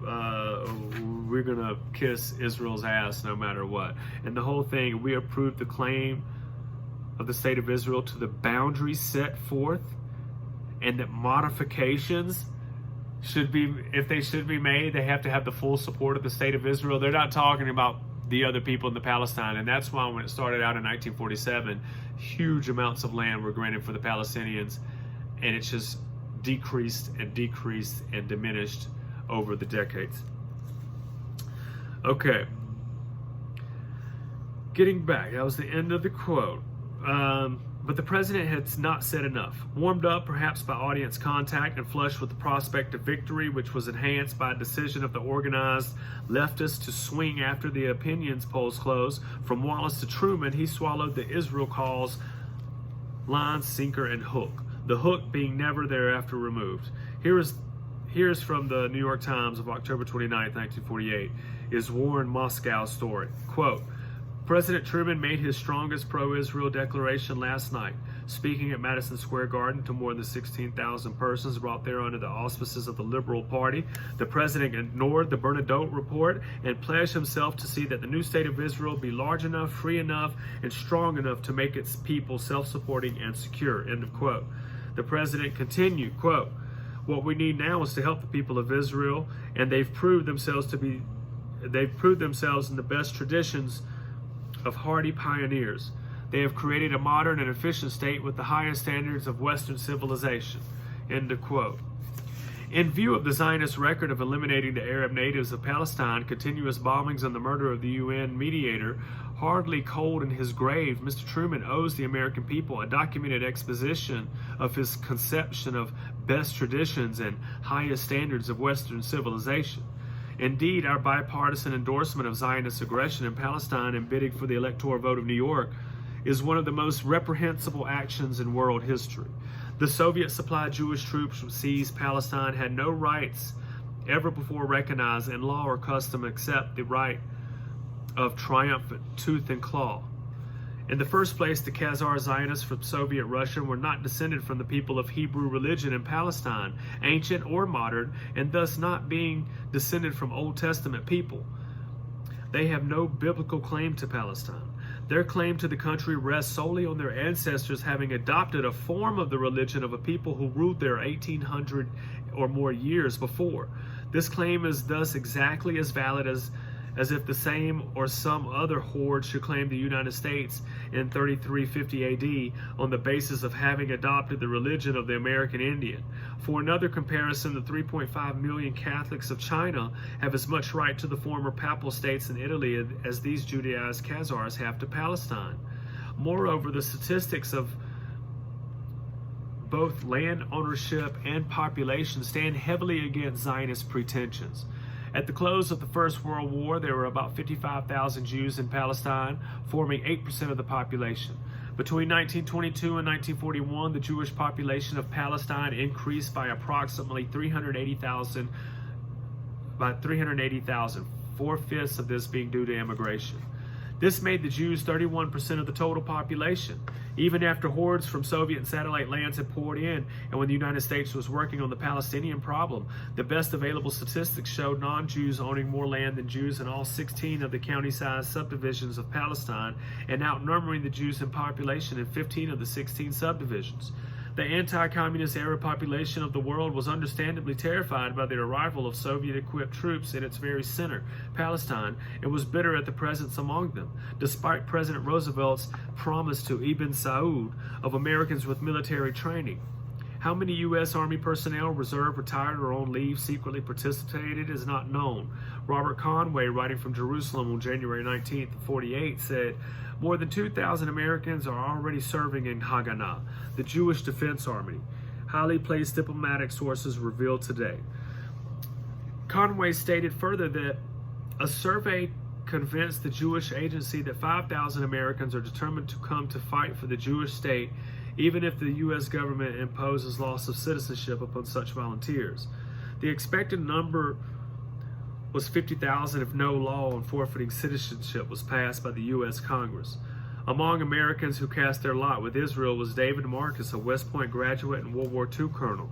we're going to kiss Israel's ass no matter what. And the whole thing, we approved the claim of the State of Israel to the boundaries set forth, and that modifications should be, if they should be made, they have to have the full support of the State of Israel. They're not talking about the other people in the Palestine, and that's why when it started out in 1947, huge amounts of land were granted for the Palestinians, and it's just decreased and decreased and diminished over the decades. Okay, getting back, that was the end of the quote. But the president had not said enough. Warmed up perhaps by audience contact and flushed with the prospect of victory, which was enhanced by a decision of the organized leftists to swing after the opinions polls closed, from Wallace to Truman, he swallowed the Israel cause line, sinker, and hook. The hook being never thereafter removed. Here's from the New York Times of October 29, 1948, is Warren Moscow's story. Quote, President Truman made his strongest pro-Israel declaration last night, speaking at Madison Square Garden to more than 16,000 persons brought there under the auspices of the Liberal Party. The president ignored the Bernadotte report and pledged himself to see that the new state of Israel be large enough, free enough, and strong enough to make its people self-supporting and secure. End of quote. The president continued, quote, what we need now is to help the people of Israel, and they've proved themselves in the best traditions of hardy pioneers. They have created a modern and efficient state with the highest standards of Western civilization. End of quote. In view of the Zionist record of eliminating the Arab natives of Palestine, continuous bombings, and the murder of the UN mediator, hardly cold in his grave, Mr. Truman owes the American people a documented exposition of his conception of best traditions and highest standards of Western civilization. Indeed, our bipartisan endorsement of Zionist aggression in Palestine and bidding for the electoral vote of New York is one of the most reprehensible actions in world history. The Soviet-supplied Jewish troops who seized Palestine had no rights ever before recognized in law or custom except the right of triumphant tooth and claw. In the first place, the Khazar Zionists from Soviet Russia were not descended from the people of Hebrew religion in Palestine, ancient or modern, and thus not being descended from Old Testament people. They have no biblical claim to Palestine. Their claim to the country rests solely on their ancestors having adopted a form of the religion of a people who ruled there 1,800 or more years before. This claim is thus exactly as valid as if the same or some other horde should claim the United States in 3350 AD on the basis of having adopted the religion of the American Indian. For another comparison, the 3.5 million Catholics of China have as much right to the former papal states in Italy as these Judaized Khazars have to Palestine. Moreover, the statistics of both land ownership and population stand heavily against Zionist pretensions. At the close of the First World War, there were about 55,000 Jews in Palestine, forming 8% of the population. Between 1922 and 1941, the Jewish population of Palestine increased by approximately 380,000, 4/5 of this being due to immigration. This made the Jews 31% of the total population, even after hordes from Soviet and satellite lands had poured in, and when the United States was working on the Palestinian problem. The best available statistics showed non-Jews owning more land than Jews in all 16 of the county-sized subdivisions of Palestine, and outnumbering the Jews in population in 15 of the 16 subdivisions. The anti-communist Arab population of the world was understandably terrified by the arrival of Soviet-equipped troops in its very center, Palestine, and was bitter at the presence among them, despite President Roosevelt's promise to Ibn Saud of Americans with military training. How many U.S. Army personnel, reserve, retired, or on leave secretly participated is not known. Robert Conway, writing from Jerusalem on January 19th, 1948, said, more than 2,000 Americans are already serving in Haganah, the Jewish Defense Army. Highly placed diplomatic sources revealed today. Conway stated further that a survey convinced the Jewish agency that 5,000 Americans are determined to come to fight for the Jewish state, even if the U.S. government imposes loss of citizenship upon such volunteers. The expected number was 50,000 if no law on forfeiting citizenship was passed by the U.S. Congress. Among Americans who cast their lot with Israel was David Marcus, a West Point graduate and World War II colonel.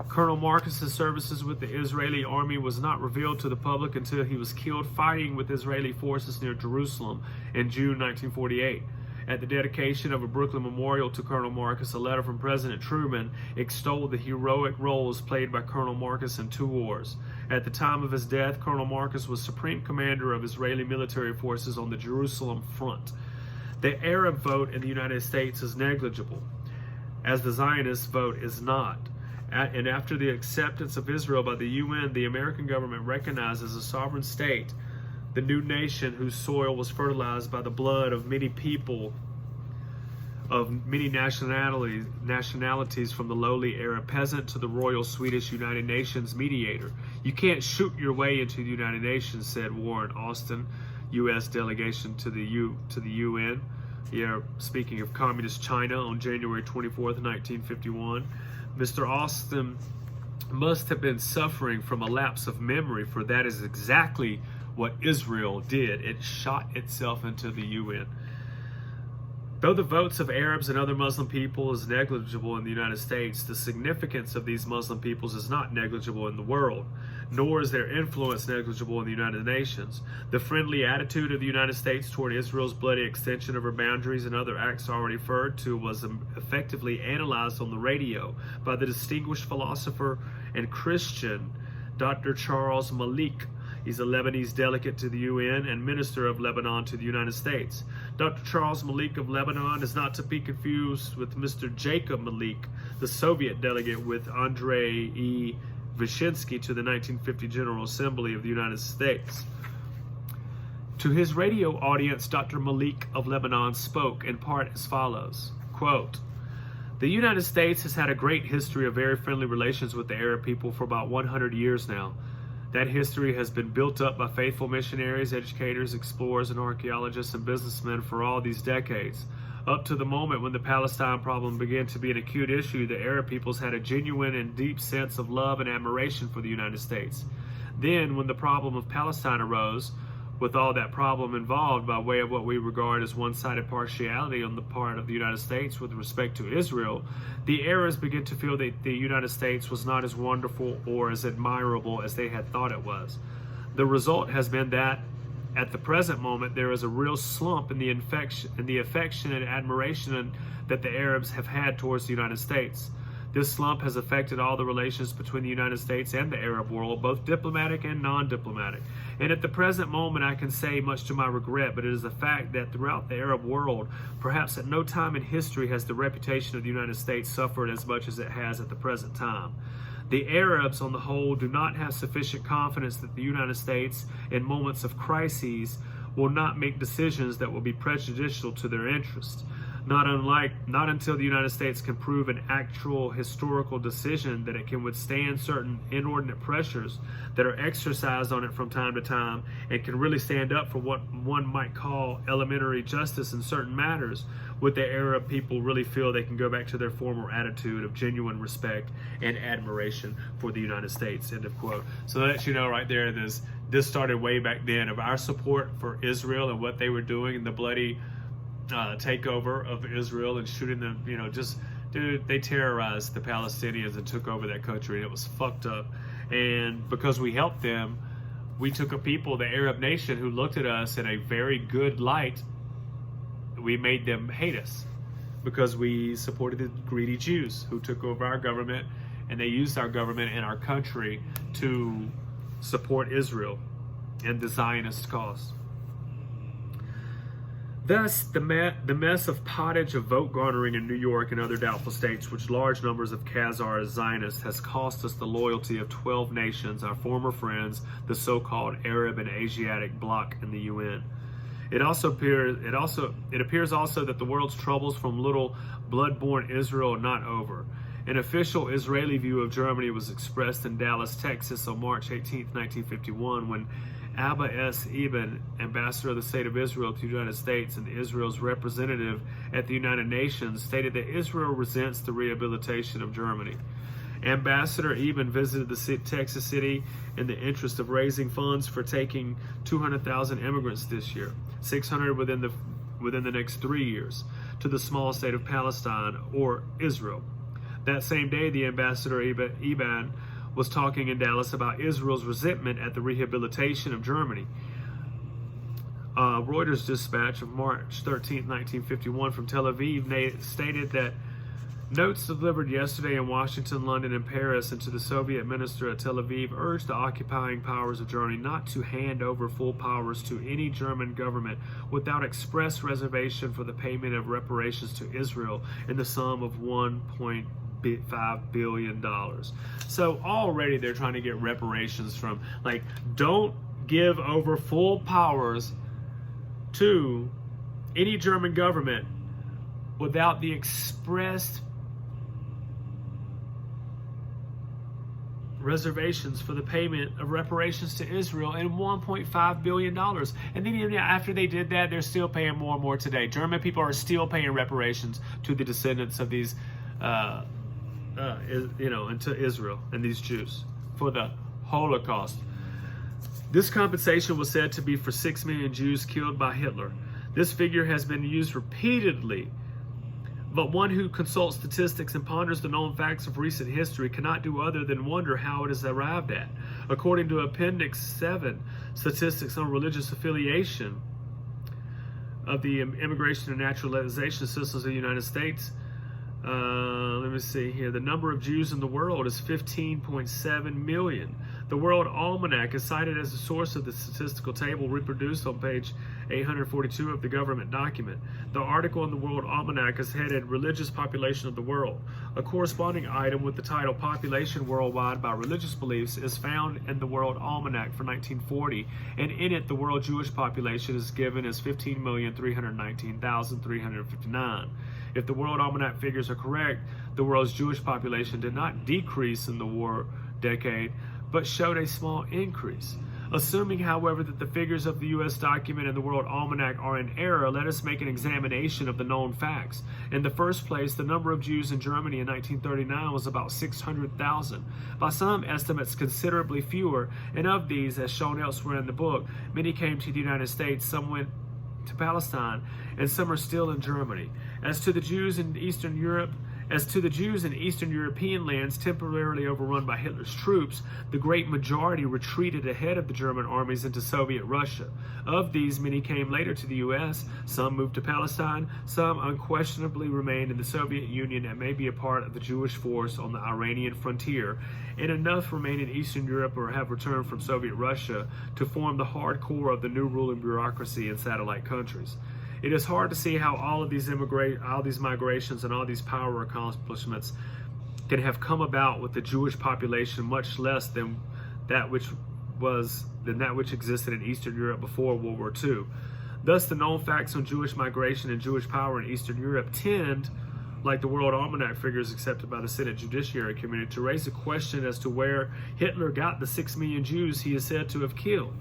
Colonel Marcus's services with the Israeli army was not revealed to the public until he was killed fighting with Israeli forces near Jerusalem in June 1948. At the dedication of a Brooklyn memorial to Colonel Marcus, a letter from President Truman extolled the heroic roles played by Colonel Marcus in two wars. At the time of his death, Colonel Marcus was supreme commander of Israeli military forces on the Jerusalem front. The Arab vote in the United States is negligible, as the Zionist vote is not. And after the acceptance of Israel by the UN, the American government recognizes a sovereign state, the new nation whose soil was fertilized by the blood of many people, of many nationalities from the lowly Arab peasant to the royal Swedish United Nations mediator. You can't shoot your way into the United Nations, said Warren Austin, U.S. delegation to the UN. Yeah, speaking of communist China on January 24th, 1951. Mr. Austin must have been suffering from a lapse of memory, for that is exactly what Israel did. It shot itself into the UN. Though the votes of Arabs and other Muslim people is negligible in the United States, the significance of these Muslim peoples is not negligible in the world, nor is their influence negligible in the United Nations. The friendly attitude of the United States toward Israel's bloody extension of her boundaries and other acts already referred to was effectively analyzed on the radio by the distinguished philosopher and Christian Dr. Charles Malik. He's a Lebanese delegate to the UN and minister of Lebanon to the United States. Dr. Charles Malik of Lebanon is not to be confused with Mr. Jacob Malik, the Soviet delegate with Andrei E. Vyshinsky to the 1950 General Assembly of the United States. To his radio audience, Dr. Malik of Lebanon spoke in part as follows, quote, "The United States has had a great history of very friendly relations with the Arab people for about 100 years now. That history has been built up by faithful missionaries, educators, explorers, and archaeologists and businessmen for all these decades. Up to the moment when the Palestine problem began to be an acute issue, the Arab peoples had a genuine and deep sense of love and admiration for the United States. Then, when the problem of Palestine arose, with all that problem involved by way of what we regard as one-sided partiality on the part of the United States with respect to Israel, the Arabs began to feel that the United States was not as wonderful or as admirable as they had thought it was. The result has been that, at the present moment, there is a real slump in the affection and admiration that the Arabs have had towards the United States. This slump has affected all the relations between the United States and the Arab world, both diplomatic and non-diplomatic. And at the present moment, I can say, much to my regret, but it is a fact that throughout the Arab world, perhaps at no time in history has the reputation of the United States suffered as much as it has at the present time. The Arabs, on the whole, do not have sufficient confidence that the United States, in moments of crises, will not make decisions that will be prejudicial to their interests. Not until the United States can prove an actual historical decision that it can withstand certain inordinate pressures that are exercised on it from time to time and can really stand up for what one might call elementary justice in certain matters, would the Arab people really feel they can go back to their former attitude of genuine respect and admiration for the United States, end of quote. So that lets you know right there, this started way back then of our support for Israel and what they were doing and the bloody takeover of Israel and shooting them, dude, they terrorized the Palestinians and took over that country, and it was fucked up. And because we helped them, we took a people, the Arab nation, who looked at us in a very good light. We made them hate us because we supported the greedy Jews who took over our government, and they used our government and our country to support Israel and the Zionist cause. Thus, the mess of pottage of vote garnering in New York and other doubtful states, which large numbers of Khazar Zionists, has cost us the loyalty of 12 nations, our former friends, the so-called Arab and Asiatic bloc in the UN. It appears also that the world's troubles from little blood-borne Israel are not over. An official Israeli view of Germany was expressed in Dallas, Texas on March 18, 1951, when Abba S. Eben, ambassador of the State of Israel to the United States and Israel's representative at the United Nations, stated that Israel resents the rehabilitation of Germany. Ambassador Eben visited the Texas city in the interest of raising funds for taking 200,000 immigrants this year, 600 within the next 3 years, to the small state of Palestine, or Israel. That same day, the ambassador Eben was talking in Dallas about Israel's resentment at the rehabilitation of Germany. Reuters dispatch of March 13, 1951 from Tel Aviv stated that notes delivered yesterday in Washington, London, and Paris, and to the Soviet minister at Tel Aviv, urged the occupying powers of Germany not to hand over full powers to any German government without express reservation for the payment of reparations to Israel in the sum of $1.5 billion. So already they're trying to get reparations from, like, don't give over full powers to any German government without the expressed reservations for the payment of reparations to Israel and $1.5 billion. And then even after they did that, they're still paying more and more today. German people are still paying reparations to the descendants of these into Israel and these Jews for the Holocaust. This compensation was said to be for 6 million Jews killed by Hitler. This figure has been used repeatedly, but one who consults statistics and ponders the known facts of recent history cannot do other than wonder how it is arrived at. According to Appendix 7, Statistics on Religious Affiliation of the Immigration and Naturalization Systems of the United States, let me see here. The number of Jews in the world is 15.7 million. The World Almanac is cited as a source of the statistical table reproduced on page 842 of the government document. The article in the World Almanac is headed Religious Population of the World. A corresponding item with the title Population Worldwide by Religious Beliefs is found in the World Almanac for 1940, and in it the world Jewish population is given as 15,319,359. If the World Almanac figures are correct, the world's Jewish population did not decrease in the war decade, but showed a small increase. Assuming, however, that the figures of the U.S. document and the World Almanac are in error, let us make an examination of the known facts. In the first place, the number of Jews in Germany in 1939 was about 600,000. By some estimates, considerably fewer, and of these, as shown elsewhere in the book, many came to the United States, some went to Palestine, and some are still in Germany. As to the Jews in Eastern European lands temporarily overrun by Hitler's troops, the great majority retreated ahead of the German armies into Soviet Russia. Of these, many came later to the U.S., some moved to Palestine, some unquestionably remained in the Soviet Union and may be a part of the Jewish force on the Iranian frontier, and enough remain in Eastern Europe or have returned from Soviet Russia to form the hard core of the new ruling bureaucracy in satellite countries. It is hard to see how all these migrations and all these power accomplishments can have come about with the Jewish population much less than that which existed in Eastern Europe before World War II. Thus, the known facts on Jewish migration and Jewish power in Eastern Europe tend, like the World Almanac figures accepted by the Senate Judiciary Committee, to raise a question as to where Hitler got the 6 million Jews he is said to have killed.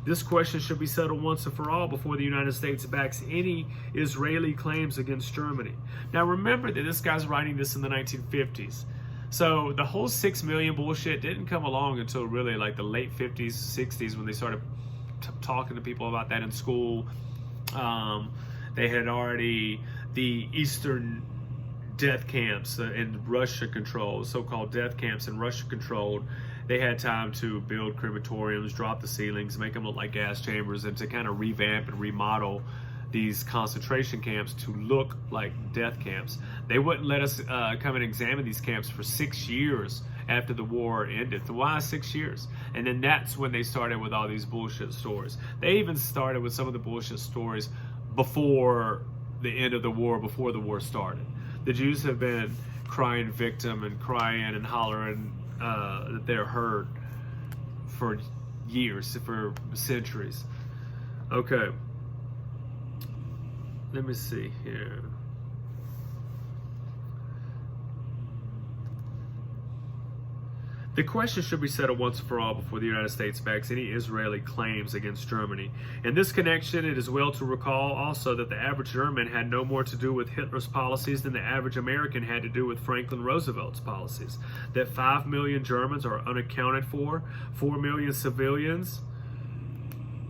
This question should be settled once and for all before the United States backs any Israeli claims against Germany. Now remember that this guy's writing this in the 1950s. So the whole 6 million bullshit didn't come along until really like the late 50s, 60s when they started talking to people about that in school. They had already, the Eastern death camps in Russia controlled, so-called death camps in Russia controlled. They had time to build crematoriums, drop the ceilings, make them look like gas chambers, and to kind of revamp and remodel these concentration camps to look like death camps. They wouldn't let us come and examine these camps for 6 years after the war ended. So why 6 years? And then that's when they started with all these bullshit stories. They even started with some of the bullshit stories before the end of the war, before the war started. The Jews have been crying victim and crying and hollering that they're hurt for years, for centuries. Okay. Let me see here. The question should be settled once and for all before the United States backs any Israeli claims against Germany. In this connection, it is well to recall also that the average German had no more to do with Hitler's policies than the average American had to do with Franklin Roosevelt's policies. That 5 million Germans are unaccounted for, 4 million civilians,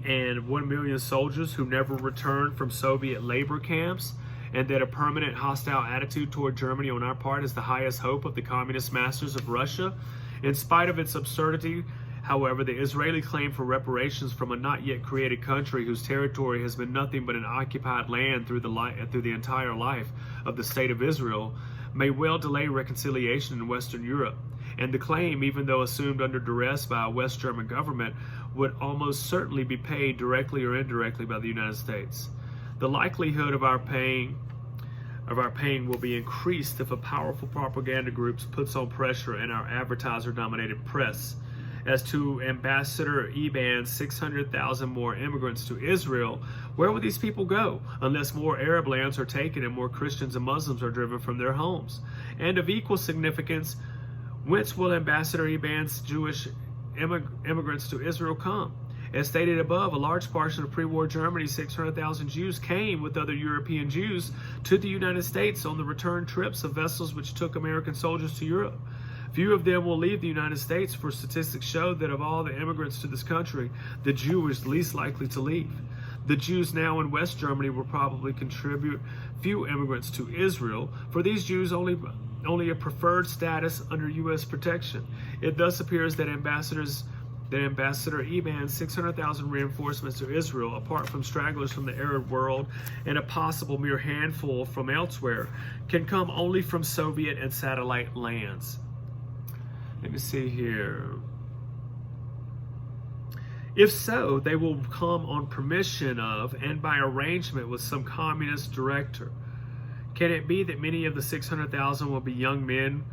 and 1 million soldiers who never returned from Soviet labor camps, and that a permanent hostile attitude toward Germany on our part is the highest hope of the communist masters of Russia. In spite of its absurdity, however, the Israeli claim for reparations from a not yet created country whose territory has been nothing but an occupied land through the entire life of the State of Israel may well delay reconciliation in Western Europe. And the claim, even though assumed under duress by a West German government, would almost certainly be paid directly or indirectly by the United States. The likelihood of our paying will be increased if a powerful propaganda group puts on pressure in our advertiser-dominated press. As to Ambassador Eban's 600,000 more immigrants to Israel, where will these people go unless more Arab lands are taken and more Christians and Muslims are driven from their homes? And of equal significance, whence will Ambassador Eban's Jewish immigrants to Israel come? As stated above, a large portion of pre-war Germany's 600,000 Jews came with other European Jews to the United States on the return trips of vessels which took American soldiers to Europe. Few of them will leave the United States, for statistics show that of all the immigrants to this country, the Jew is least likely to leave. The Jews now in West Germany will probably contribute few immigrants to Israel, for these Jews only a preferred status under U.S. protection. It thus appears that Ambassador Eban's 600,000 reinforcements to Israel, apart from stragglers from the Arab world and a possible mere handful from elsewhere, can come only from Soviet and satellite lands. Let me see here. If so, they will come on permission of and by arrangement with some communist director. Can it be that many of the 600,000 will be young men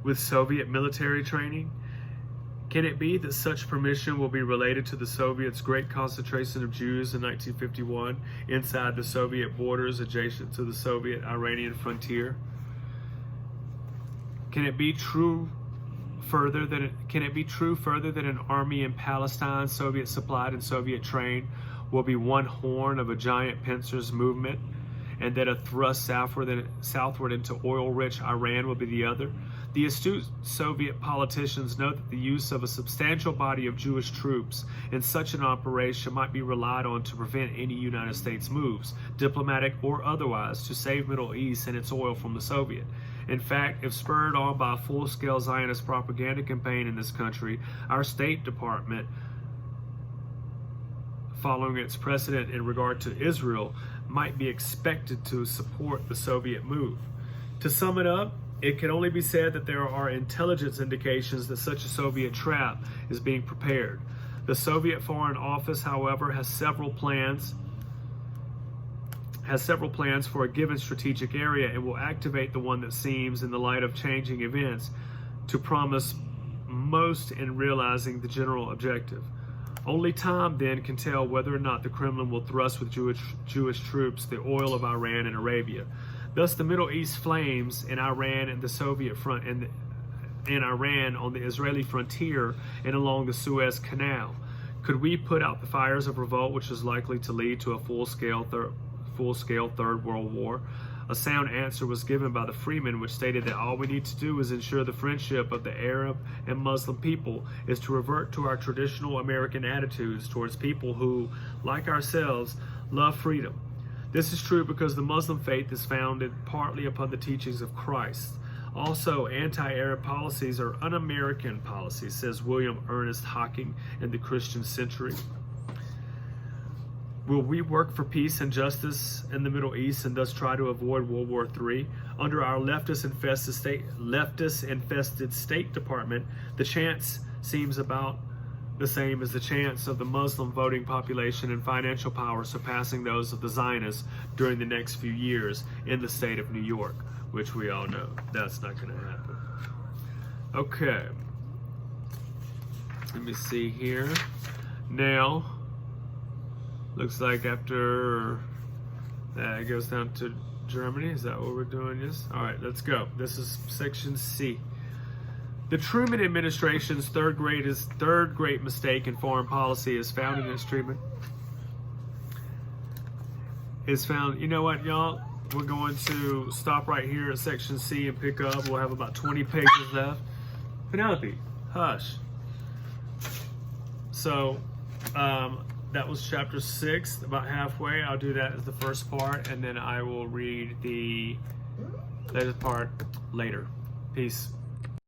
with Soviet military training? Can it be that such permission will be related to the Soviets' great concentration of Jews in 1951 inside the Soviet borders adjacent to the Soviet-Iranian frontier? Can it be true further that an army in Palestine, Soviet supplied and Soviet trained, will be one horn of a giant pincers movement, and that a thrust southward into oil-rich Iran will be the other? The astute Soviet politicians know that the use of a substantial body of Jewish troops in such an operation might be relied on to prevent any United States moves, diplomatic or otherwise, to save Middle East and its oil from the Soviet. In fact, if spurred on by a full-scale Zionist propaganda campaign in this country, our State Department, following its precedent in regard to Israel, might be expected to support the Soviet move. To sum it up, it can only be said that there are intelligence indications that such a Soviet trap is being prepared. The Soviet Foreign Office, however, has several plans for a given strategic area and will activate the one that seems, in the light of changing events, to promise most in realizing the general objective. Only time then can tell whether or not the Kremlin will thrust with Jewish troops the oil of Iran and Arabia. Thus, the Middle East flames in Iran and the Soviet front, and in Iran on the Israeli frontier and along the Suez Canal. Could we put out the fires of revolt, which is likely to lead to a full-scale Third World War? A sound answer was given by the Freeman, which stated that all we need to do is ensure the friendship of the Arab and Muslim people is to revert to our traditional American attitudes towards people who, like ourselves, love freedom. This is true because the Muslim faith is founded partly upon the teachings of Christ. Also, anti-Arab policies are un-American policies, says William Ernest Hocking in the Christian Century. Will we work for peace and justice in the Middle East and thus try to avoid World War III? Under our leftist-infested State Department, the chance seems about the same as the chance of the Muslim voting population and financial power surpassing those of the Zionists during the next few years in the state of New York, which we all know that's not going to happen. Okay. Let me see here. Now, looks like after that, it goes down to Germany. Is that what we're doing? Yes. All right, let's go. This is section C. The Truman administration's third great mistake in foreign policy is found in its treatment. You know what, y'all? We're going to stop right here at section C and pick up. We'll have about 20 pages left. Penelope, hush. So, that was chapter 6, about halfway. I'll do that as the first part, and then I will read the later part later. Peace.